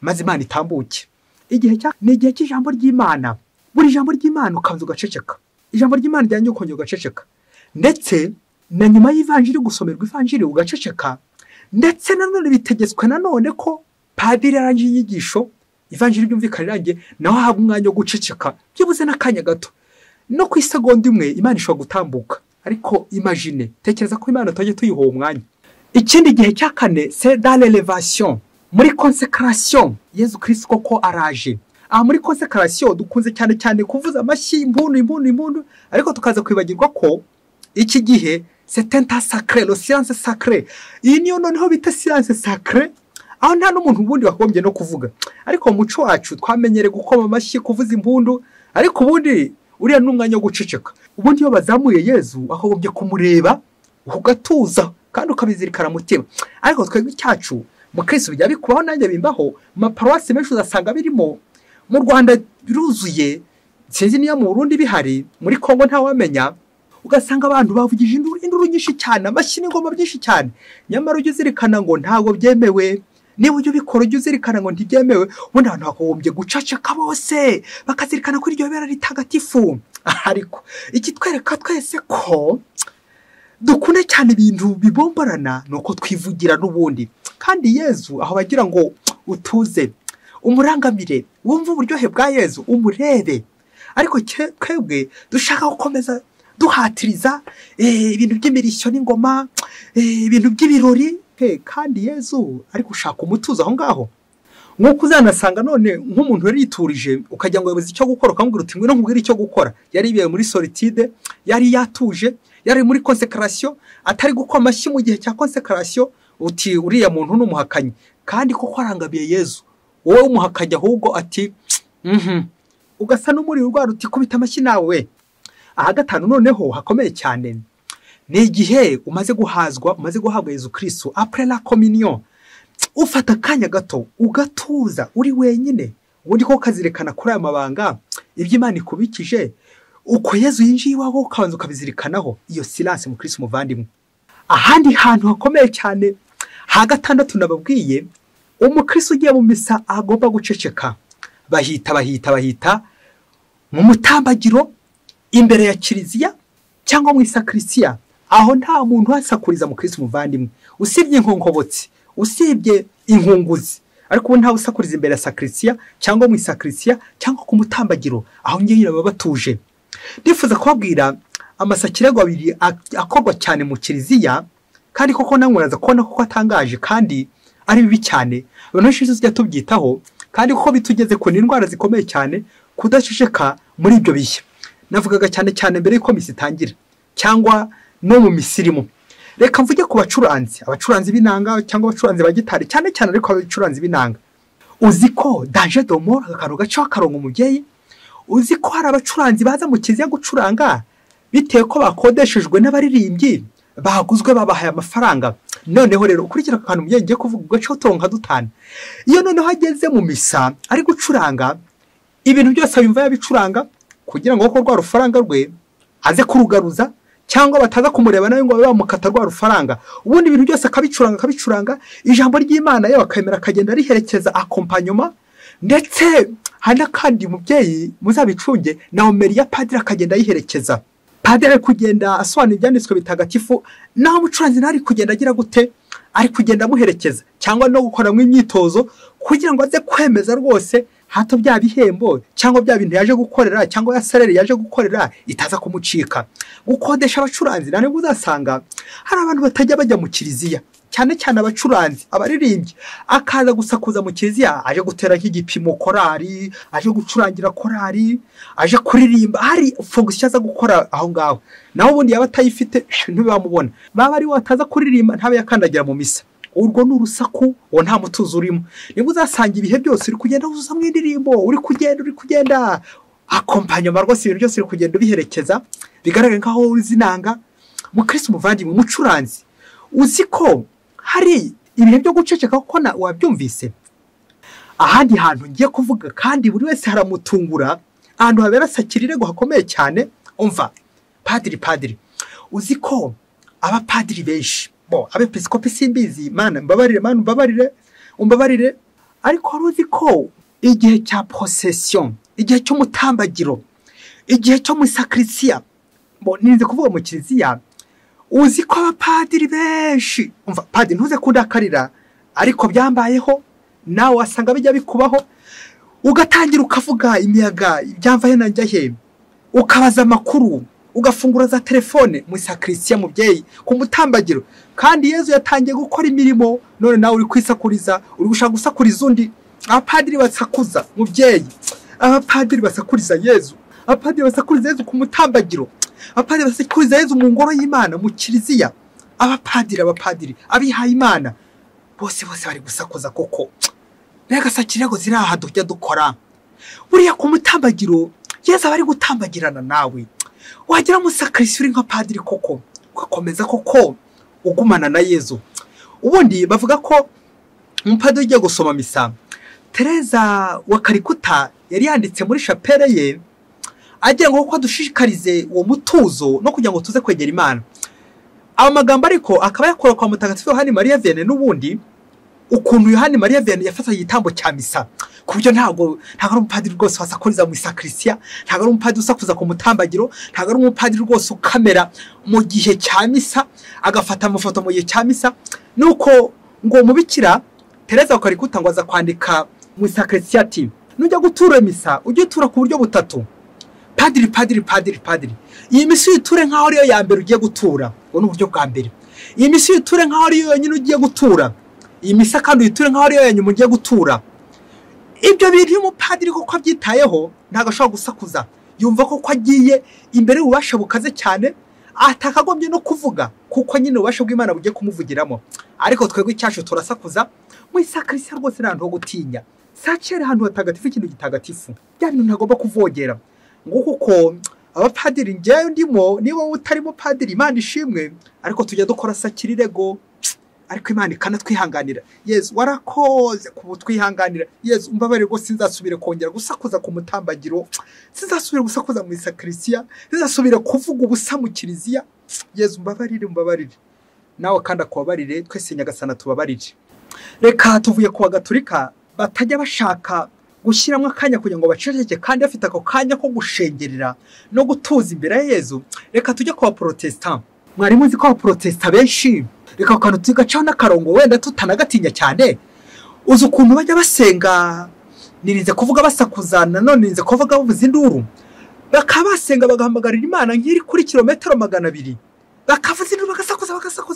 maze Imana itambuke. Igihe ni igihe cy'ijambo ry'Imana. Buri jambo ry'Imana ukanza ugaceceka. Ijambo ry'Imana ryanjye ukongera ugaceceka. Ndetse na nyuma y'ivanjiri gusomerwa ivanjiri ugaceceka. Ndetse nanone bitegetswe nanone ko padiri arangije inyigisho, ivanjiri byumvikana irangiye, naho haba umwanya wo guceceka byibuze n'akanya gato. No ku isegonda imwe Imana ishobora gutambuka. Ariko imagine, tekereza ko Imana tujye tuyiho umwanya. Ikindi gihe cya 4 c'est dans l'élévation, muri consécration. Yesu Kristo koko araje, aha muri consécration dukunze cyane cyane kuvuza amashyi impundu ariko tukaza kwibagirwa ko iki gihe c'est un temps sacré, le silence sacré. Iyi niyo noneho bita silence sacré, aho nta n'umuntu ubundi wakombye no kuvuga. Ariko mu muco wacu twamenyere gukoma amashyi, kuvuza impundu, ariko ubundi uriya n'umwanya wo guceceka. Ubundi iyo bazamuye Yezu akombye kumureba ugatuza kandi ukabizirikana mutima. Ariko twebwe icyacu mu Kristo bijya bikubaho, nanjye bimbaho, mu paroisse menshi uzasanga birimo, mu Rwanda biruzuye, sinzi niyo mu Burundi bihari, muri Kongo ntawamenya, ugasanga abantu bavugije induru nyinshi cyane, amashyi n'ingoma byinshi cyane. Nyamara ujye uzirikana ngo ntabwo byemewe. Niba ujye ubikora ujye uzirikana ngo ntibyemewe. Ubundi abantu bakagombye gucaceka bose bakazirikana ko iryo bera ritagatifu. Ariko ikitwereka twese ko dukunda cyane ibintu bibombarana nuko twivugira n'ubundi. Kandi Yezu aho bagira ngo utuze umurangamire, wumva uburyohe bwa Yezu, umurebe. Ariko twebwe dushaka gukomeza duhatiriza ibintu by'imirishyo n'ingoma, ibintu by'ibirori, kandi Yezu ari gushaka umutuzo aho ngaho. Nk'uko uzanasanga none nk'umuntu yari yiturije ukajya ngo yabuze icyo gukora, ukamubwira uti ngwino nkubwire icyo gukora. Yari ibiye muri solitude, yari yatuje, yari muri consécration, atari gukoma amashyi mu gihe cya consécration, uti uriya muntu n'umuhakanyi. Kandi koko arangabiye Yezu, wowe umuhakanya ahubwo ati ugasa n'umuri urwara uti kubita amashyi nawe. Aha gatanu noneho hakomeye cyane, ni igihe umaze guhazwa, umaze guhabwa Yezu Kristo après la communion, ufata akanya gato ugatuza uri wenyine, ubundi ko kazirikana kuri aya mabanga iby'Imana ikubikije, uko Yezu yinjiye iwawe ukabanza ukabizirikanaho. Iyo silence mu Kristo muvandimwe. Ahandi hantu hakomeye cyane ha gatandatu nababwiye, umukristo ugiye mu misa agomba guceceka. Bahita mu mutambagiro imbere ya kiliziya cyangwa mu isakrisiya. Aho nta muntu wasakuriza mu Kristo muvandimwe, usibye inkonkobotsi, usibye inkunguzi. Ariko ubu nta usakuriza imbere ya sakrisiya cyangwa mu isakrisiya cyangwa ku mutambagiro. Aho ngiye baba batuje. Ndifuza kubabwira amasakirego abiri akorwa cyane mu kiliziya, kandi koko namuraza kubona koko atangaje kandi ari bibi cyane. Abantu benshi tujya tubyitaho, kandi koko bitugeze ku indwara zikomeye cyane kudaceceka muri ibyo bishya. Navugaga cyane mbere yuko misi itangira cyangwa no mu misirimo. Reka mvuge ku abacuranzi b'inanga cyangwa abacuranzi ba gitari, cyane ariko abacuranzi b'inanga. Uzi ko danger de mort akantu gace wakaronga umubyeyi? Uzi ko hari abacuranzi baza mu kiliziya gucuranga bitewe ko bakodeshejwe n'abaririmbyi baguzwe babahaye amafaranga. Noneho rero ukurikira akantu umubyeyi ngiye kuvuga gace utonka dutana. Iyo noneho ageze mu misa ari gucuranga, ibintu byose abimva yabicuranga kugira ngo rwa rufaranga rwe aze kurugaruza, cyangwa bataza kumureba nawe ngo bamukata rwa rufaranga. Ubundi ibintu byose akabicuranga, ijambo ry'Imana yo akemera akagenda riherekeza accompagnement. Ndetse hana kandi mubyeyi muzabicunge na omeri ya padiri akagenda yiherekeza. Padiri kugenda asobanura ibyanditswe bitagatifu, naho umucuranzi ntari kugenda agira gute, ari kugenda amuherekeza, cyangwa no gukora mu imyitozo kugira ngo aze kwemeza rwose hato bya bihembo cyangwa bya bintu yaje gukorera cyangwa ya salary yaje gukorera itaza kumucika. Gukodesha abacuranzi nane uzasanga hari abantu batajya bajya mu kiliziya, cyane abacuranzi, abaririmbyi, akaza gusakuza mu kiliziya, aje gutera nk'igipimo korari, aje gucurangira korari, aje kuririmba, hari fonction aza gukora aho ngaho. Naho ubundi yaba atayifite ntibamubona, baba ari wataza kuririmba ntabe yakandagira mu misa. Urwo n'urusaku, uwo nta mutuzo urimo. Niba uzasanga ibihe byose uri kugenda uzuza mu indirimbo, uri kugenda accompagnement rwose, ibintu byose uri kugenda biherekeza, bigaragara nkaho uzinanga. Mu Kristo muvandimwe, umucuranzi, uzi ko hari ibihe byo guceceka kuko wabyumvise. Ahandi hantu ngiye kuvuga kandi buri wese haramutungura, ahantu habera sakirirego hakomeye cyane. Umva, padiri, uzi ko abapadiri benshi, abepiskopi simbizi, Mana umbabarire, ariko wari uzi ko igihe cya procession, igihe cyo mutambagiro, igihe cyo mu sakrisiya, nize kuvuga mu kiliziya, uzi ko abapadiri benshi, umva padiri ntuze kundakarira, ariko byambayeho nawe wasanga bijya bikubaho, ugatangira ukavuga imiyaga byamvaye najya he, ukabaza amakuru, ugafungura za telefone mu sakrisiya mubyeyi ku mutambagiro. Kandi Yezu yatangiye gukora imirimo, none nawe uri kwisakuriza, uri gushaka gusakuriza undi. Abapadiri basakuza mubyeyi, abapadiri basakuriza Yezu, abapadiri basakuriza Yezu ku mutambagiro, abapadiri basakuriza Yezu mu ngoro y'Imana mu kiliziya, abapadiri abihaye Imana bose bari gusakuza koko. Mbega sakirego ziraha dujya dukora buriya ku mutambagiro Yezu abari gutambagirana nawe, wagira mu sakrisi uri nka padiri koko, ugakomeza koko ugumana na Yezu. Ubundi bavuga ko umupadiri ugiye gusoma misa, Tereza wa Kalikuta yari yanditse muri chapelle ye agira ngo ko dushishikarize uwo mutuzo no kugira ngo tuze kwegera Imana. Amagambo ariko akaba yakora kwa mutagatifu Yohani Maria Vianney n'ubundi ukuntu Yohani Maria Vianney yafata igitambo cya misa, kubyo ntago ari umupadiri rwose wasakuriza mu sakrisia, ntago ari umupadiri usakuza ku mutambagiro, ntago ari umupadiri rwose ukamera mu gihe cya misa agafata amafoto mu gihe cya misa. Nuko ngo mubikira Tereza wa Kalikuta ngo aza kwandika mu sakrisia ati, nujya gutura misa ujye utura ku buryo butatu: padiri. Iyi misa uyiture nkaho ariyo ya mbere ugiye gutura, ngo n'uburyo bwa mbere. Iyi misa uyiture nkaho ariyo yonyine ugiye gutura. Iyi misa kandi uyiture nkaho ariyo ya nyuma ugiye gutura. Ibyo bintu umupadiri koko abyitayeho ntago ashobora gusakuza, yumva ko agiye imbere y'ububasha bukaze cyane, atakagombye no kuvuga kuko nyine ububasha bw'Imana bugiye kumuvugiramo. Ariko twebwe icyacu turasakuza mu sakrisia rwose nta nto gutinya. Sachere hantu hatagatifu, ikintu gitagatifu, bya bintu ntagomba kuvogera. Ngo kuko abapadiri njyewe ndimo, niba utarimo padiri Imana ishimwe, ariko tujya dukora sakirirego, ariko Imana ikanatwihanganira. Yezu warakoze kubutwihanganira. Yezu umbabarire rwose sinzasubire kongera gusakuza ku mutambagiro, sinzasubire gusakuza mu sakrisia, sinzasubire kuvuga ubusa mu kiliziya. Yezu umbabarire. Nawe kandi akubabarire, twese Nyagasana tubabarire. Reka tuvuye ku Gatolika batajya bashaka gushyiramo akanya kugira ngo baceceke kandi bafite ako kanya ko gushengerera no gutuza imbere ya Yezu. Reka tujye ku Protestant. Mwari muzi ko Protestant benshi reka kantu tugacaho n'akarongo wenda tutanagatinya cyane. Uzi ukuntu bajya basenga, nirinze kuvuga basakuza, none nirinze kuvuga bavuza induru, bakabasenga bagahamagarira Imana nk'iri kuri kilometero 200, bakavuza induru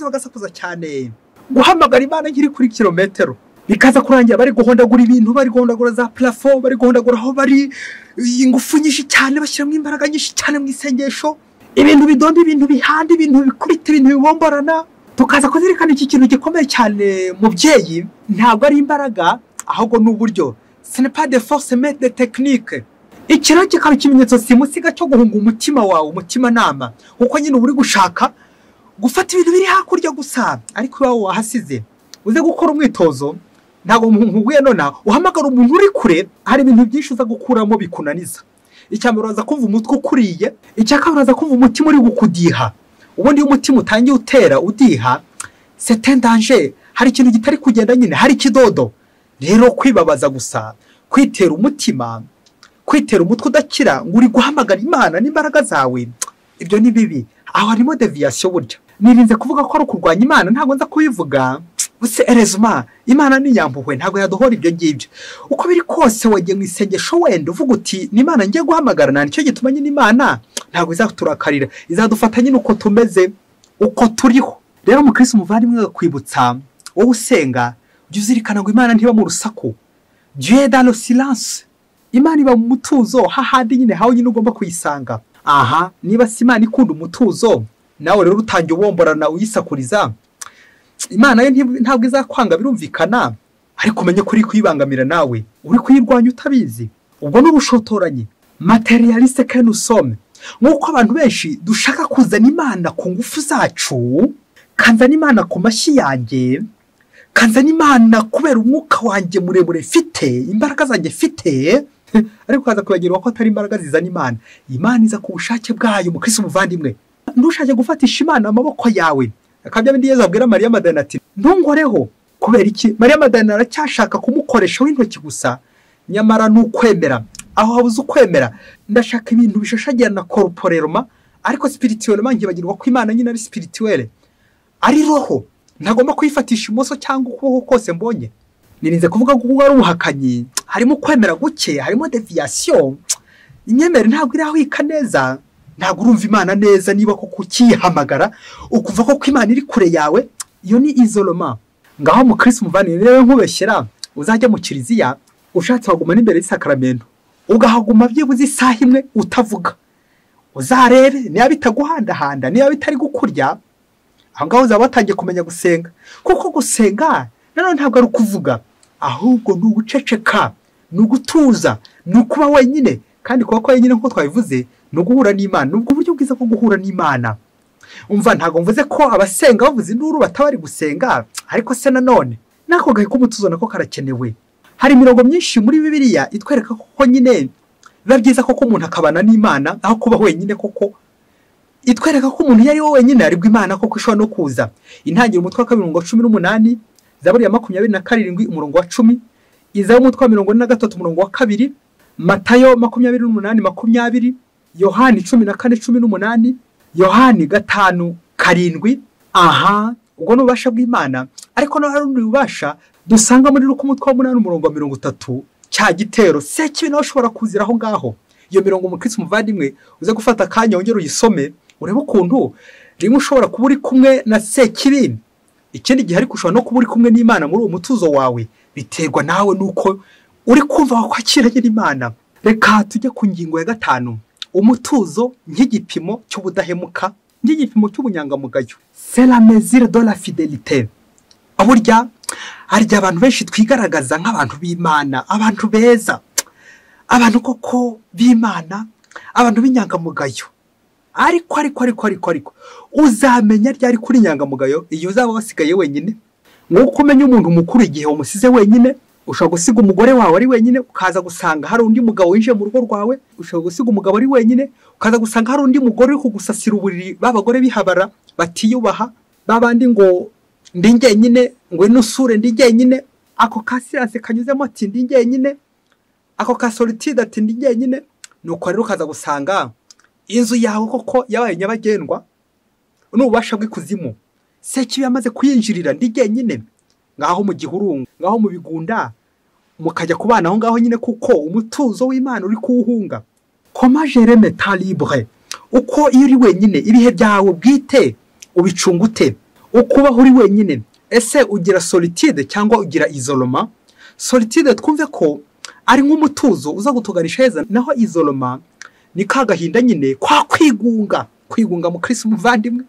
bagasakuza cyane, guhamagara Imana nk'iri kuri kilometero. Bikaza kurangira bari guhondagura ibintu, bari guhondagura za plafond, bari guhondagura aho bari ingufu nyinshi cyane, bashyiramo imbaraga nyinshi cyane mu isengesho, ibintu bidonda, ibintu bihanda, ibintu bikubita, ibintu bibomborana. Tukaza kuzirikana iki kintu gikomeye cyane, mubyeyi ntabwo ari imbaraga ahubwo n'uburyo. Ce n'est pas de force mais de technique. Ikira kikaba ikimenyetso simusiga cyo guhunga umutima wawe, umutima nama, kuko nyine uri gushaka gufata ibintu biri hakurya gusa, ariko wawe wahasize. Uze gukora umwitozo, ntago muhuguye nona uhamagara umuntu uri kure, hari ibintu byinshi uza gukuramo bikunaniza. Icyambere uraza kumva umutwe ukuriye, icyakabiri uraza kumva umutima uri gukudiha. Ubundi umutima utangiye utera udiha, c'est un danger, hari ikintu gitari kugenda nyine, hari kidodo. Rero kwibabaza gusa, kwitera umutima, kwitera umutwe udakira ngo uri guhamagara Imana n'imbaraga zawe, ibyo ni bibi. Aho harimo deviation burya. Nirinze kuvuga ko ari kurwanya Imana, ntago nza kubivuga. Buse erezuma Imana ni yambuwe, ntago yadohora ibyo ngibyo. Uko biri kose wagiye mu isengesho wenda uvuga uti ni Imana ngiye guhamagarana, nicyo gituma nyine Imana ntago izaturakarira, izadufata nyine uko tumeze, uko turiho. Rero mu Kristo umuvandimwe kwibutsa wowe usenga, ujye uzirikana ngo Imana ntiba mu rusaku. Dieu est dans le silence. Imana iba mu mutuzo, hahandi nyine hawe nyine ugomba kuyisanga. Aha, niba si Imana ikunda umutuzo, nawe rero utangiye ubomborana uyisakuriza, Imana yo ntabwo izakwanga, birumvikana, ariko umenye kuri kuyibangamira nawe uri kuyirwanya utabizi. Ubwo n'ubushotoranye materialiste que nous sommes, nk'uko abantu benshi dushaka kuzana Imana ku ngufu zacu, kanzana Imana ku mashyi yanjye, kanzana Imana kubera umwuka wanjye muremure mfite, imbaraga zanjye mfite, ariko kaza kwibagirwa ko atari imbaraga zizana Imana. Imana iza ku bushake bwayo. Mu Kristo umuvandimwe, ndushake gufatisha Imana amaboko yawe. Akabya bindi Yezu abwira Maria Madalena ati, ndungoreho. Kubera iki? Maria Madalena aracyashaka kumukoresha w'intoki gusa, nyamara n'ukwemera. Aho habuze ukwemera, ndashaka ibintu bishashagirana corporellement, ariko spirituellement nkibagirwa ko Imana nyine ari spirituelle, ari roho, ntagomba kuyifatisha imoso cyangwa ukuboko kose mbonye. Nirinze kuvuga ko ari ubuhakanyi, harimo kwemera guke, harimo deviation. Inyemere ntabwo irahwika neza, ntabwo urumva Imana neza niba ko kukihamagara ukuva ko Imana iri kure yawe, iyo ni isolement. Ngaho mu Kristo umuvandimwe rero nkubeshyera, uzajya mu kiliziya ushatse waguma n'imbere y'isakramento, ugahaguma byibuze isaha imwe utavuga, uzarebe niba bitaguhandahanda, niba bitari gukurya, aho ngaho uzaba watangiye kumenya gusenga. Kuko gusenga nanone ntabwo ari ukuvuga, ahubwo ni uguceceka, ni ugutuza, ni ukuba wenyine. Kandi kuba wenyine nk'uko twabivuze ni uguhura n'Imana. Nubwo uburyo bwiza bwo guhura n'Imana. Umva, ntabwo mvuze ko abasenga bavuze induru batabari gusenga, ariko se nanone nako gahe k'umutuzo nako karakenewe. Hari imirongo myinshi muri Bibiliya itwereka ko nyine biba byiza koko umuntu akabana n'Imana aho kuba wenyine. Koko itwereka ko umuntu yari wenyine aribwo Imana koko ishobora no kuza. Intangiriro umutwe wa 2:18, Zaburi ya 27 umurongo wa 10, Izayi umutwe wa 43 umurongo wa 2, Matayo 28:20, Yohani 14:18, Yohani 5:7. Aha, ubwo n'ububasha bw'Imana. Ariko no hari undi bubasha dusanga muri Luka umutwe wa 8 umurongo wa 30, cya gitero Sekibi nawe ushobora kuzira aho ngaho. Iyo mirongo umukristo muvandimwe uze gufata akanya wongera uyisome, urebe ukuntu rimwe ushobora kuba uri kumwe na Sekibi, ikindi gihe ariko ushobora no kuba uri kumwe n'Imana muri uwo mutuzo wawe. Biterwa nawe nuko uri kumva wakwakiranye n'Imana. Reka tujye ku ngingo ya 5, umutuzo nk'igipimo cy'ubudahemuka, nk'igipimo cy'ubunyangamugayo. C'est la mesure de la fidélité. Aburya harya abantu benshi twigaragaza nk'abantu b'Imana, abantu beza, abantu koko b'Imana, abantu b'inyangamugayo. Ariko uzamenya ryari kuri inyangamugayo iyo uzaba wasigaye wenyine. Nk'uko umenya umuntu mukuru igihe umusize wenyine. Ushobora gusiga umugore wawe ari wenyine, ukaza gusanga hari undi mugabo winjiye mu rugo rwawe. Ushobora gusiga umugabo ari wenyine, ukaza gusanga hari undi mugore uri kugusasira uburiri. Babagore bihabara batiyubaha, babandi ngo ndi njyenyine, ngo inusure ndi njyenyine. Ako kasirase kanyuzemo ati ndi njyenyine, ako ka solitude ati ndi njyenyine. Nuko rero ukaza gusanga inzu yawe koko yabaye nyabagendwa n'ububasha bw'ikuzimu. Sekibi yamaze kuyinjirira ndi njyenyine, ngaho mu gihurunga, ngaho mu bigunda, mukajya kubana aho ngaho nyine, kuko umutuzo w'Imana uri kuwuhunga. Comment gérer mes temps libres? Uko iyo uri wenyine ibihe byawe bwite ubicungute. Ukubaho uri wenyine, ese ugira solitude cyangwa ugira isolement? Solitude twumve ko ari nk'umutuzo uza gutuganisha heza, naho isolement ni kagahinda nyine kwa kwigunga mu Kristo muvandimwe.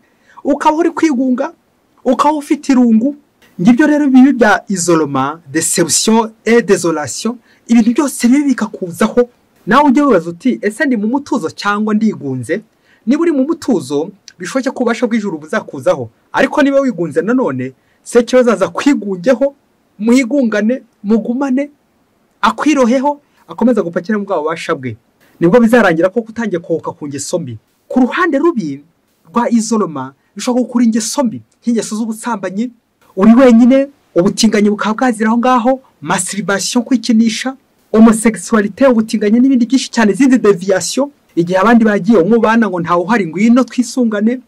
Ukaba uri kwigunga, ukaba ufite irungu. Ngibyo rero bibi bya isolement, déception et désolation, ibintu byose bibi bikakuzaho. Nawe ujye wibaza uti ese ndi mu mutuzo cyangwa ndigunze? Niba uri mu mutuzo bishoboke ko ubasha bw'ijuru buzakuzaho, ariko niba wigunze nanone Sekibi azaza kwigungeho, muhigungane, mugumane, akwiroheho, akomeza gupakira mu bwabo bubasha bwe. Nibwo bizarangira ko kutangiye kohoka ku ngeso mbi. Ku ruhande rubi rwa isolement bishobora gukura ingeso mbi, nk'ingeso z'ubusambanyi, uri wenyine, ubutinganyi bukaba bwazira aho ngaho, masturbation, kwikinisha, homosexualité, ubutinganyi n'ibindi byinshi cyane, zindi deviation. Igihe abandi bagiye umubana ngo ntawe uhari, ngwino twisungane,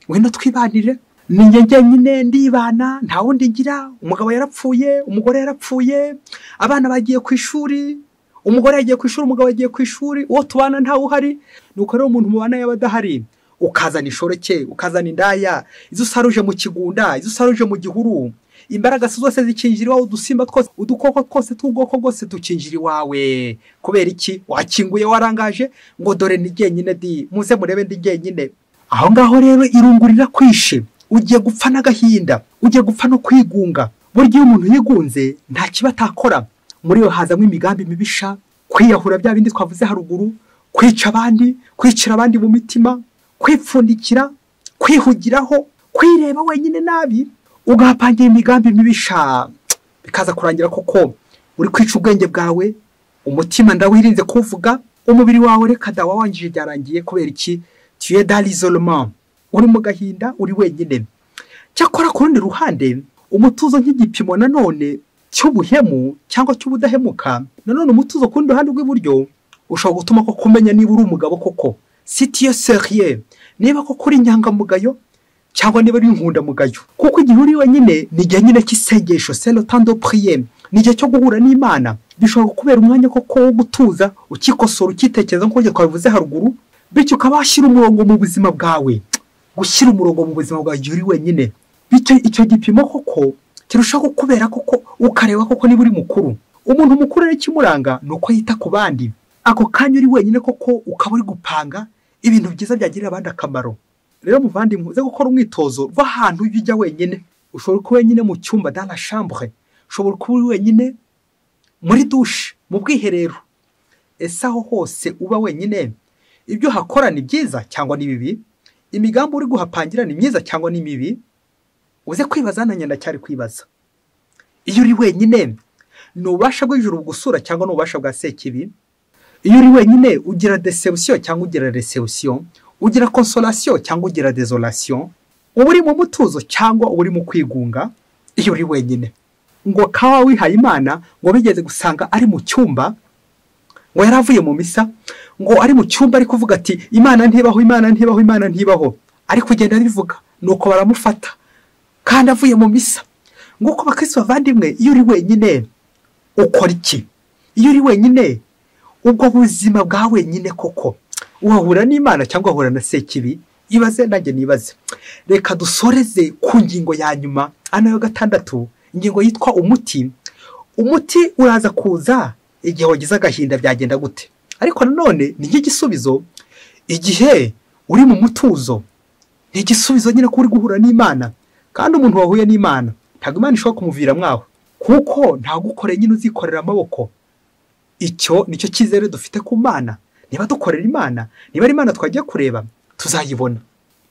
ngwino twibanire, ni njye njyenyine ndibana, nta wundi ngira, umugabo yarapfuye, umugore yarapfuye, abana bagiye ku ishuri, umugore yagiye ku ishuri, umugabo yagiye ku ishuri, uwo tubana ntawe uhari. Nuko rero umuntu mubana yabadahari, ukazana ishoreke, ukazana indaya, izo usaruje mu kigunda, izo usaruje mu gihuru, imbaraga zose zikinjira iwawe, udusimba twose, udukoko twose tw'ubwoko bwose tukinjira iwawe. Kubera iki? Wakinguye, warangaje ngo dore ni jyenyine di, muze murebe ndi jyenyine. Aho ngaho rero irungurira kwishe, ugiye gupfa n'agahinda, ugiye gupfa no kwigunga. Burya iyo umuntu yigunze nta kibatakora. Muri yo hazamwe imigambi mibisha, kwiyahura bya bindi twavuze haruguru, kwica abandi, kwicira abandi mu mitima, kwipfundikira, kwihugiraho, kwireba wenyine nabi, ugapangira imigambi mibisha. Bikaza kurangira koko uri kwica ubwenge bwawe, umutima ndawirinze kuvuga, umubiri wawe reka dawa wangije byarangiye. Kubera iki? Tu es dans l'isolement, uri mu gahinda, uri wenyine. Cyakora ku rundi ruhande umutuzo nk'igipimo nanone cy'ubuhemu cyangwa cy'ubudahemuka, nanone umutuzo ku rundi ruhande rw'iburyo ushobora gutuma ko kumenya niba uri umugabo koko, si tu es sérieux, niba koko uri inyangamugayo cyangwa niba uri inkundamugayo. Kuko igihe uri wenyine ni igihe nyine cy'isengesho, c'est le temps de prier, ni igihe cyo guhura n'Imana. Bishobora kubera umwanya koko wo gutuza, ukikosora, ukitekereza nk'uko twabivuze haruguru, bityo ukaba washyira umurongo mu buzima bwawe. Gushyira umurongo mu buzima bwawe igihe uri wenyine, bityo icyo gipimo koko kirushaho kukubera koko, ukareba koko niba uri mukuru. Umuntu mukuru rero ikimuranga ni uko yita ku bandi, ako kanya uri wenyine koko ukaba uri gupanga ibintu byiza byagirira abandi akamaro. Rero muvandimwe, uze gukora umwitozo w'ahantu ujya wenyine. Ushobora kuba wenyine mu cyumba dans la chambre, ushobora kuba uri wenyine muri douche, mu bwiherero. Ese aho hose uba wenyine, ibyo hakora ni byiza cyangwa ni bibi? Imigambi uri guhapangira ni myiza cyangwa ni mibi? Uze kwibaza, nanjye ndacyari kwibaza. Iyo uri wenyine, ni ububasha bw'ijuru bugusura cyangwa ni ububasha bwa sekibi? Iyo uri wenyine, ugira deception cyangwa ugira reception? Ugira consolation cyangwa ugira desolation? Uba uri mu mutuzo cyangwa uba uri mu kwigunga? Iyo uri wenyine, ngo kawa wihaye Imana ngo bigeze gusanga ari mu cyumba, ngo yaravuye mu misa, ngo ari mu cyumba ari kuvuga ati Imana ntibaho, Imana ntibaho, Imana ntibaho, ari kugenda bivuga, nuko baramufata kandi avuye mu misa. Nguko bakristo bavandimwe, iyo uri wenyine ukora iki? Iyo uri wenyine, ubwo buzima bwa wenyine koko uhahura n'Imana cyangwa uhahura na sekibi? Ibaze nanjye nibaze. Reka dusoreze ku ngingo ya nyuma, ana yo 6, ingingo yitwa umuti. Umuti uraza kuza igihe wagize agahinda, byagenda gute? Ariko nanone ni nk'igisubizo igihe uri mu mutuzo. Ni igisubizo nyine ko uri guhura n'Imana, kandi umuntu wahuye n'Imana ntabwo Imana ishobora kumuvira mwaho, kuko ntagukore nyine uzikorera amaboko. Icyo nicyo cyizere dufite ku Mana. Niba dukorera Imana, niba ari Imana twagiye kureba,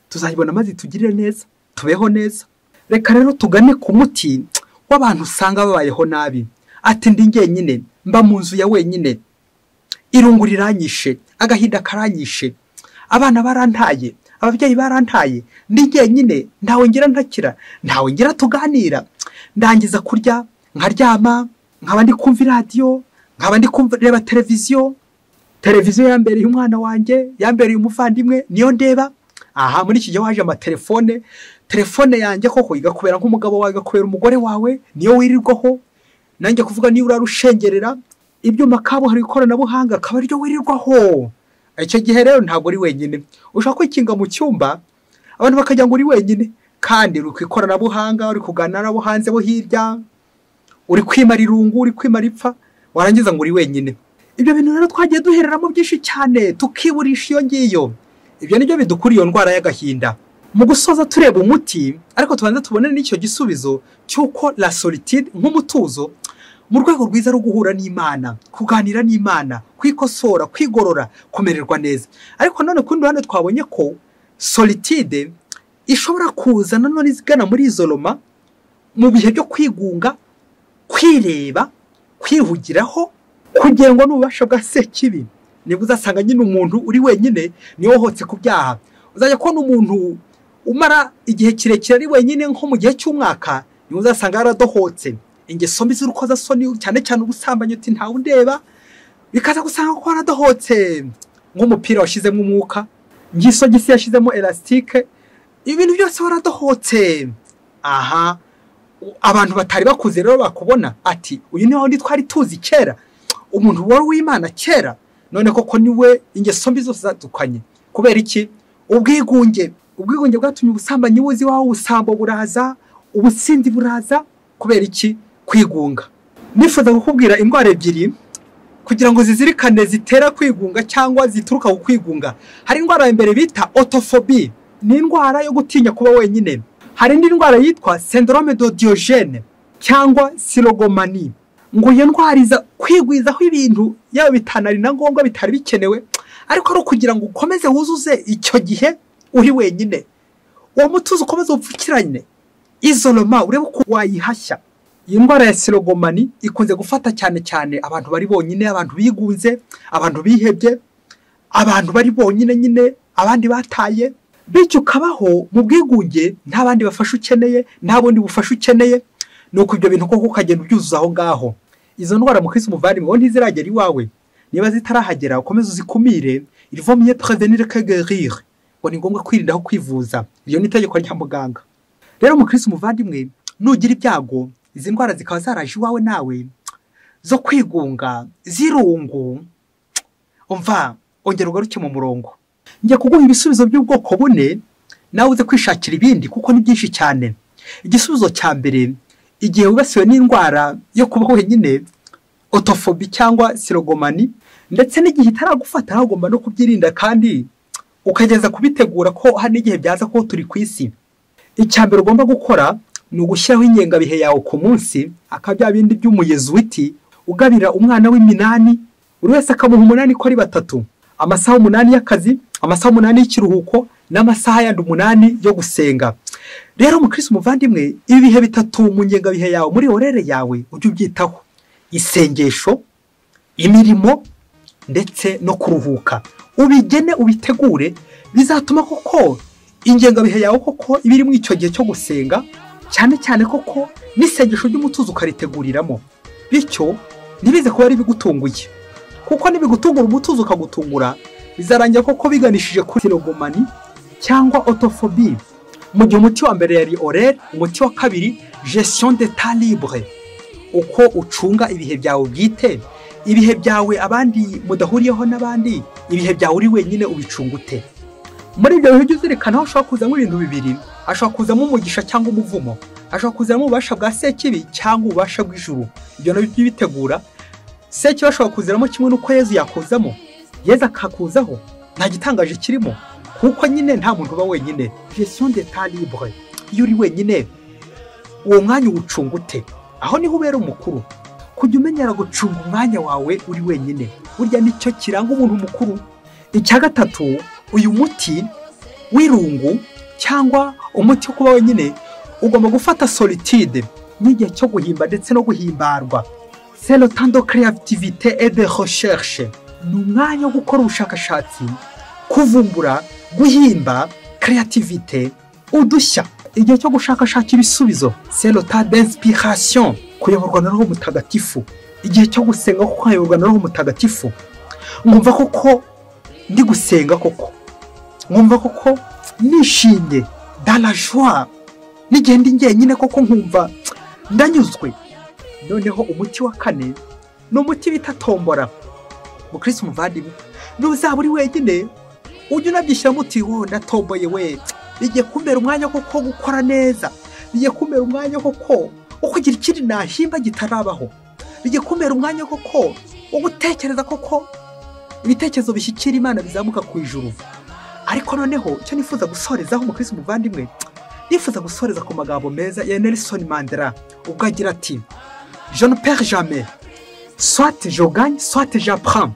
tuzayibona maze tugirire neza, tubeho neza. Reka rero tugane ku muti w'abantu usanga babayeho nabi. Ati ndi njyenyine, mba mu nzu ya wenyine, irungu riranyishe, agahinda karanyishe, abana barantaye, ababyeyi barantaye, ndi njyenyine, ntawe ngira ntakira, ntawe ngira tuganira, ndangiza kurya nkaryama, nkaba ndi kumva radio, nkaba ndi kureba televiziyo yambereye umwana wanjye, yambereye umuvandimwe, niyo ndeba. Aha muri iki gihe waje telefone yanjye koko igakubera nk'umugabo wawe, igakubera umugore wawe, niyo wirirwaho. Nanjye kuvuga niyo urarushengerera, ibyuma kabuhariwe ikoranabuhanga akaba aryo wirirwaho. Icyo gihe rero ntabwo uri wenyine. Ushaka kwikinga mu cyumba, abantu bakajya ngo uri wenyine, kandi uri ku ikoranabuhanga, uri kuganira nabo hanze bo hirya, uri kwimara irungu, uri kwimara ipfa, warangiza ngo uri wenyine. Ibyo bintu rero twagiye duhereramo byinshi cyane, tukiburisha iyo ngiyo. Ibyo nibyo bidukura iyo ndwara y'agahinda. Mu gusoza tureba umuti, ariko tubanza tubone n'icyo gisubizo cy'uko la solitude nk'umutuzo, mu rwego rwiza rwo guhura n'Imana, kuganira n'Imana, kwikosora, kwigorora, kumererwa neza. Ariko none kundi ruhande twabonye ko solitude ishobora kuza nanone izigana muri isoloma, mu bihe byo kwigunga, kwireba, kwihugiraho, kugengwa n'ububasha bwa sekibi. Nibwo uzasanga nyine umuntu uri wenyine niwe hotse ku byaha. Uzajya kubona umuntu umara igihe kirekire ari wenyine nko mu gihe cy'umwaka, niwe uzasanga yaradohotse. Ingeso mbi z'urukoza soni, cyane cyane ubusambanyi, uti ntawe undeba, bikaza gusanga ko yaradohotse nk'umupira washizemo umwuka, ngisogisi yashizemo elastique, ibintu byose waradohotse. Aha abantu batari bakuze rero bakubona ati uyu ni wundi twari tuzi kera, umuntu wari w'Imana kera, none koko niwe ingeso mbi zose zadukanye. Kubera iki? Ubwigunge bwatumye ubusambanyi buzi waho, ubusambo buraza, ubutsinzi buraza. Kubera iki? Kwigunga. Nifuza kukubwira indwara ebyiri kugira ngo zizirikane zitera kwigunga cyangwa zituruka ku kwigunga. Hari indwara ya mbere bita autophobie, ni indwara yo gutinya kuba wenyine. Hari indi ndwara yitwa syndrome de Diogène cyangwa sirogomani. Ngo iyo ndwara iza kwigwizaho ibintu yaba bitanari na ngombwa bitari bikenewe, ariko ari kugira ngo ukomeze wuzuze icyo gihe uri wenyine. Uwo mutuzo ukomeze upfukiranye, isoloma, urebe uko wayihashya. Iyi ndwara ya sirogomani ikunze gufata cyane abantu bari bonyine, abantu bigunze, abantu bihebye, abantu bari bonyine nyine, abandi bataye. Bityo ukabaho mu bwigunge, nta bandi bafasha ukeneye, nta bundi bufasha ukeneye. Nuko ibyo bintu koko ukagenda ubyuzuza aho ngaho. Izo ndwara mu Kristo muvandimwe, ngo ntiziragera iwawe. Niba zitarahagera, ukomeze uzikumire. Il vaut mieux prévenir que guérir. Ngo ni ngombwa kwirinda aho kwivuza. Iyo ni itegeko rya muganga. Rero mu Kristo muvandimwe, nugira ibyago, izi ndwara zikaba zaraje iwawe nawe, zo kwigunga, zirungu, umva, ongera ugaruke mu murongo. Njye kuguha ibisubizo by'ubwoko bune, nawe uze kwishakira ibindi kuko ni byinshi cyane. Igisubizo cya mbere, igihe wibasiwe n'indwara yo kuba wenyine, otofobi cyangwa sirogomani, ndetse n'igihe itaragufata hagomba no kubyirinda kandi ukageza kubitegura ko hari n'igihe byaza ko turi ku isi. Icya mbere ugomba gukora ni ugushyiraho ingengabihe yawe ku munsi, akabya bindi by'umuyezuwiti ugabira umwana w'iminani, buri wese akamuha 8 ko ari 3, amasaha 8 y'akazi, amasaha 8 y'ikiruhuko n'amasaha yandi 8 yo gusenga. Rero mukristo muvandimwe, ibi bihe 3 mu ngengabihe yawe muri orere yawe ujye ubyitaho: isengesho, imirimo ndetse no kuruhuka. Ubigene ubitegure, bizatuma koko ingengabihe yawe koko ibiri mu icyo gihe cyo gusenga, cyane cyane koko n'isengesho ry'umutuzo ukariteguriramo. Bityo nibize kuba ari bigutunguye, kuko nibigutungura umutuzo ukagutungura, bizarangira koko biganishije kuri sirogomani cyangwa otofobi. Mu gihe umuti wa mbere yari orere, umuti wa kabiri gestion de temps libre, uko ucunga ibihe byawe bwite, ibihe byawe abandi mudahuriyeho n'abandi, ibihe byawe uri wenyine ubicungute. Muri ibyo bihe uzirikana aho ushobora kuzamo ibintu bibiri: ashobora kuzamo umugisha cyangwa umuvumo, ashobora kuzamo ububasha bwa sekibi cyangwa ububasha bw'ijuru. Ibyo nabyo bitegura. Sekibi ashobora kuziramo kimwe n'uko Yezu yakuzamo, Yezu akakuzaho, nta gitangaje kirimo, kuko nyine nta muntu uba wenyine. Gestion de temps libre, iyo uri wenyine uwo mwanya uwucungute, aho niho ubera umukuru. Kujya umenyera gucunga umwanya wawe uri wenyine, burya nicyo kiranga umuntu mukuru. Icya gatatu, uyu muti w'irungu cyangwa umuti wo kuba wenyine, ugomba gufata solitude n'igihe cyo guhimba ndetse no guhimbarwa. C'est le temps de créativité et de recherche. Ni umwanya wo gukora ubushakashatsi, kuvumbura, guhimba, créativité, udushya. Igihe cyo gushakashaka ibisubizo, c'est le temps d'inspiration, kuyoborwa na Roho Mutagatifu. Igihe cyo gusenga ko kuyoborwa na Roho Mutagatifu, ngumva koko ndi gusenga koko, ngumva koko nishimye, dans la joie. N'igihe ndi njyenyine koko nkumva ndanyuzwe. Noneho umuti wa kane ni umuti bita tombora. Mukristo muvandimwe, n'uzaba uri wenyine ujye unabyishyiramo uti wowe ndatomboye we, bigiye kumbera umwanya koko gukora neza, bigiye kumbera umwanya koko ukugira ikindi nahimba gitarabaho, bigiye kumbera umwanya koko wo gutekereza koko ibitekerezo bishyikira Imana bizamuka ku ijuru. Ariko noneho icyo nifuza gusorezaho mukristo muvandimwe, nifuza gusoreza ku magambo meza ya Nelson Mandela, ubwo agira ati: je ne perds jamais, soit je gagne soit j'apprends.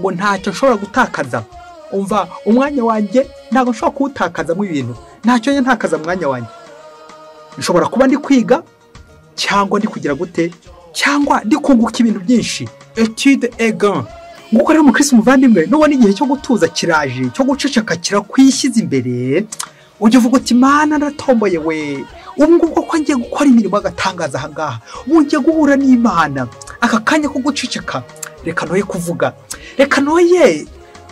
Ngo ntacyo nshobora gutakaza. Umva, umwanya wanjye ntabwo nshobora kuwutakaza mu ibintu, ntacyo ntakaza umwanya wanjye. Nshobora kuba ndi kwiga cyangwa ndi kugira gute, cyangwa ndi kunguka ibintu byinshi. Étude et gain. Nguko rero mukristo muvandimwe, nubona igihe cyo gutuza kiraje, cyo guceceka kirakwishyize imbere, ujye uvuga uti Mana ndatomboye we, ubu ngubu ko ngiye gukora imirimo agatangaza aha ngaha, ubu ngiye guhura n'Imana. Aka kanya ko guceceka, reka noye kuvuga, reka noye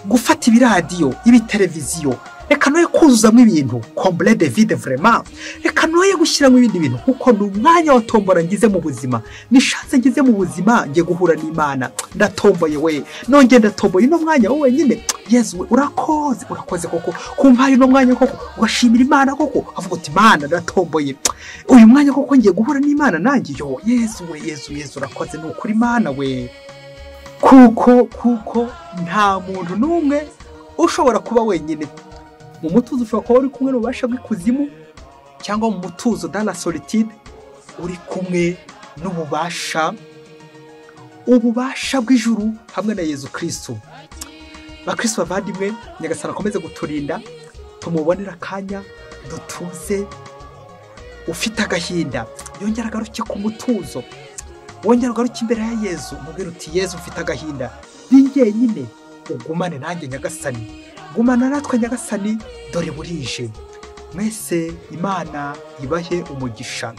gufata ibiradiyo, ibiteleviziyo, reka noye kuzuzamo ibintu, combler de vide vraiment, reka noye gushyiramo ibindi bintu, kuko ni umwanya wa tombora ngize mu buzima, ni chance ngize mu buzima, ngiye guhura n'Imana. Ndatomboye we, nongeye ndatomboye no mwanya wowe nyine. Yezu we, urakoze koko kumpaye no mwanya koko, ugashimira Imana koko, avuga uti Mana ndatomboye uyu mwanya koko ngiye guhura n'Imana nanjye. Yo Yezu we, Yezu urakoze, ni ukuri Imana we, kuko nta muntu n'umwe ushobora kuba wenyine. Mu mutuzo ushobora kuba uri kumwe n'ububasha bw'ikuzimu, cyangwa mu mutuzo dans la solitude uri kumwe n'ububasha bw'ijuru hamwe na Yezu Kristo. Bakristo bavandimwe, Nyagasani akomeze guturinda, tumubonera akanya dutuze. Ufite agahinda yongera agaruke ku mutuzo, wongera ugaruke imbere ya Yezu, umubwire uti Yezu ufite agahinda, ndi njyenyine, ugumane nanjye Nyagasani, gumana natwe Nyagasani, dore burije. Mwese Imana ibahe umugisha.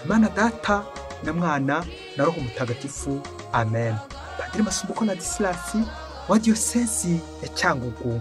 Imana Data na Mwana na Roho Mutagatifu. Amen. Padiri Masumbuko na Disilasi wa Diyosezi ya Cyangugu.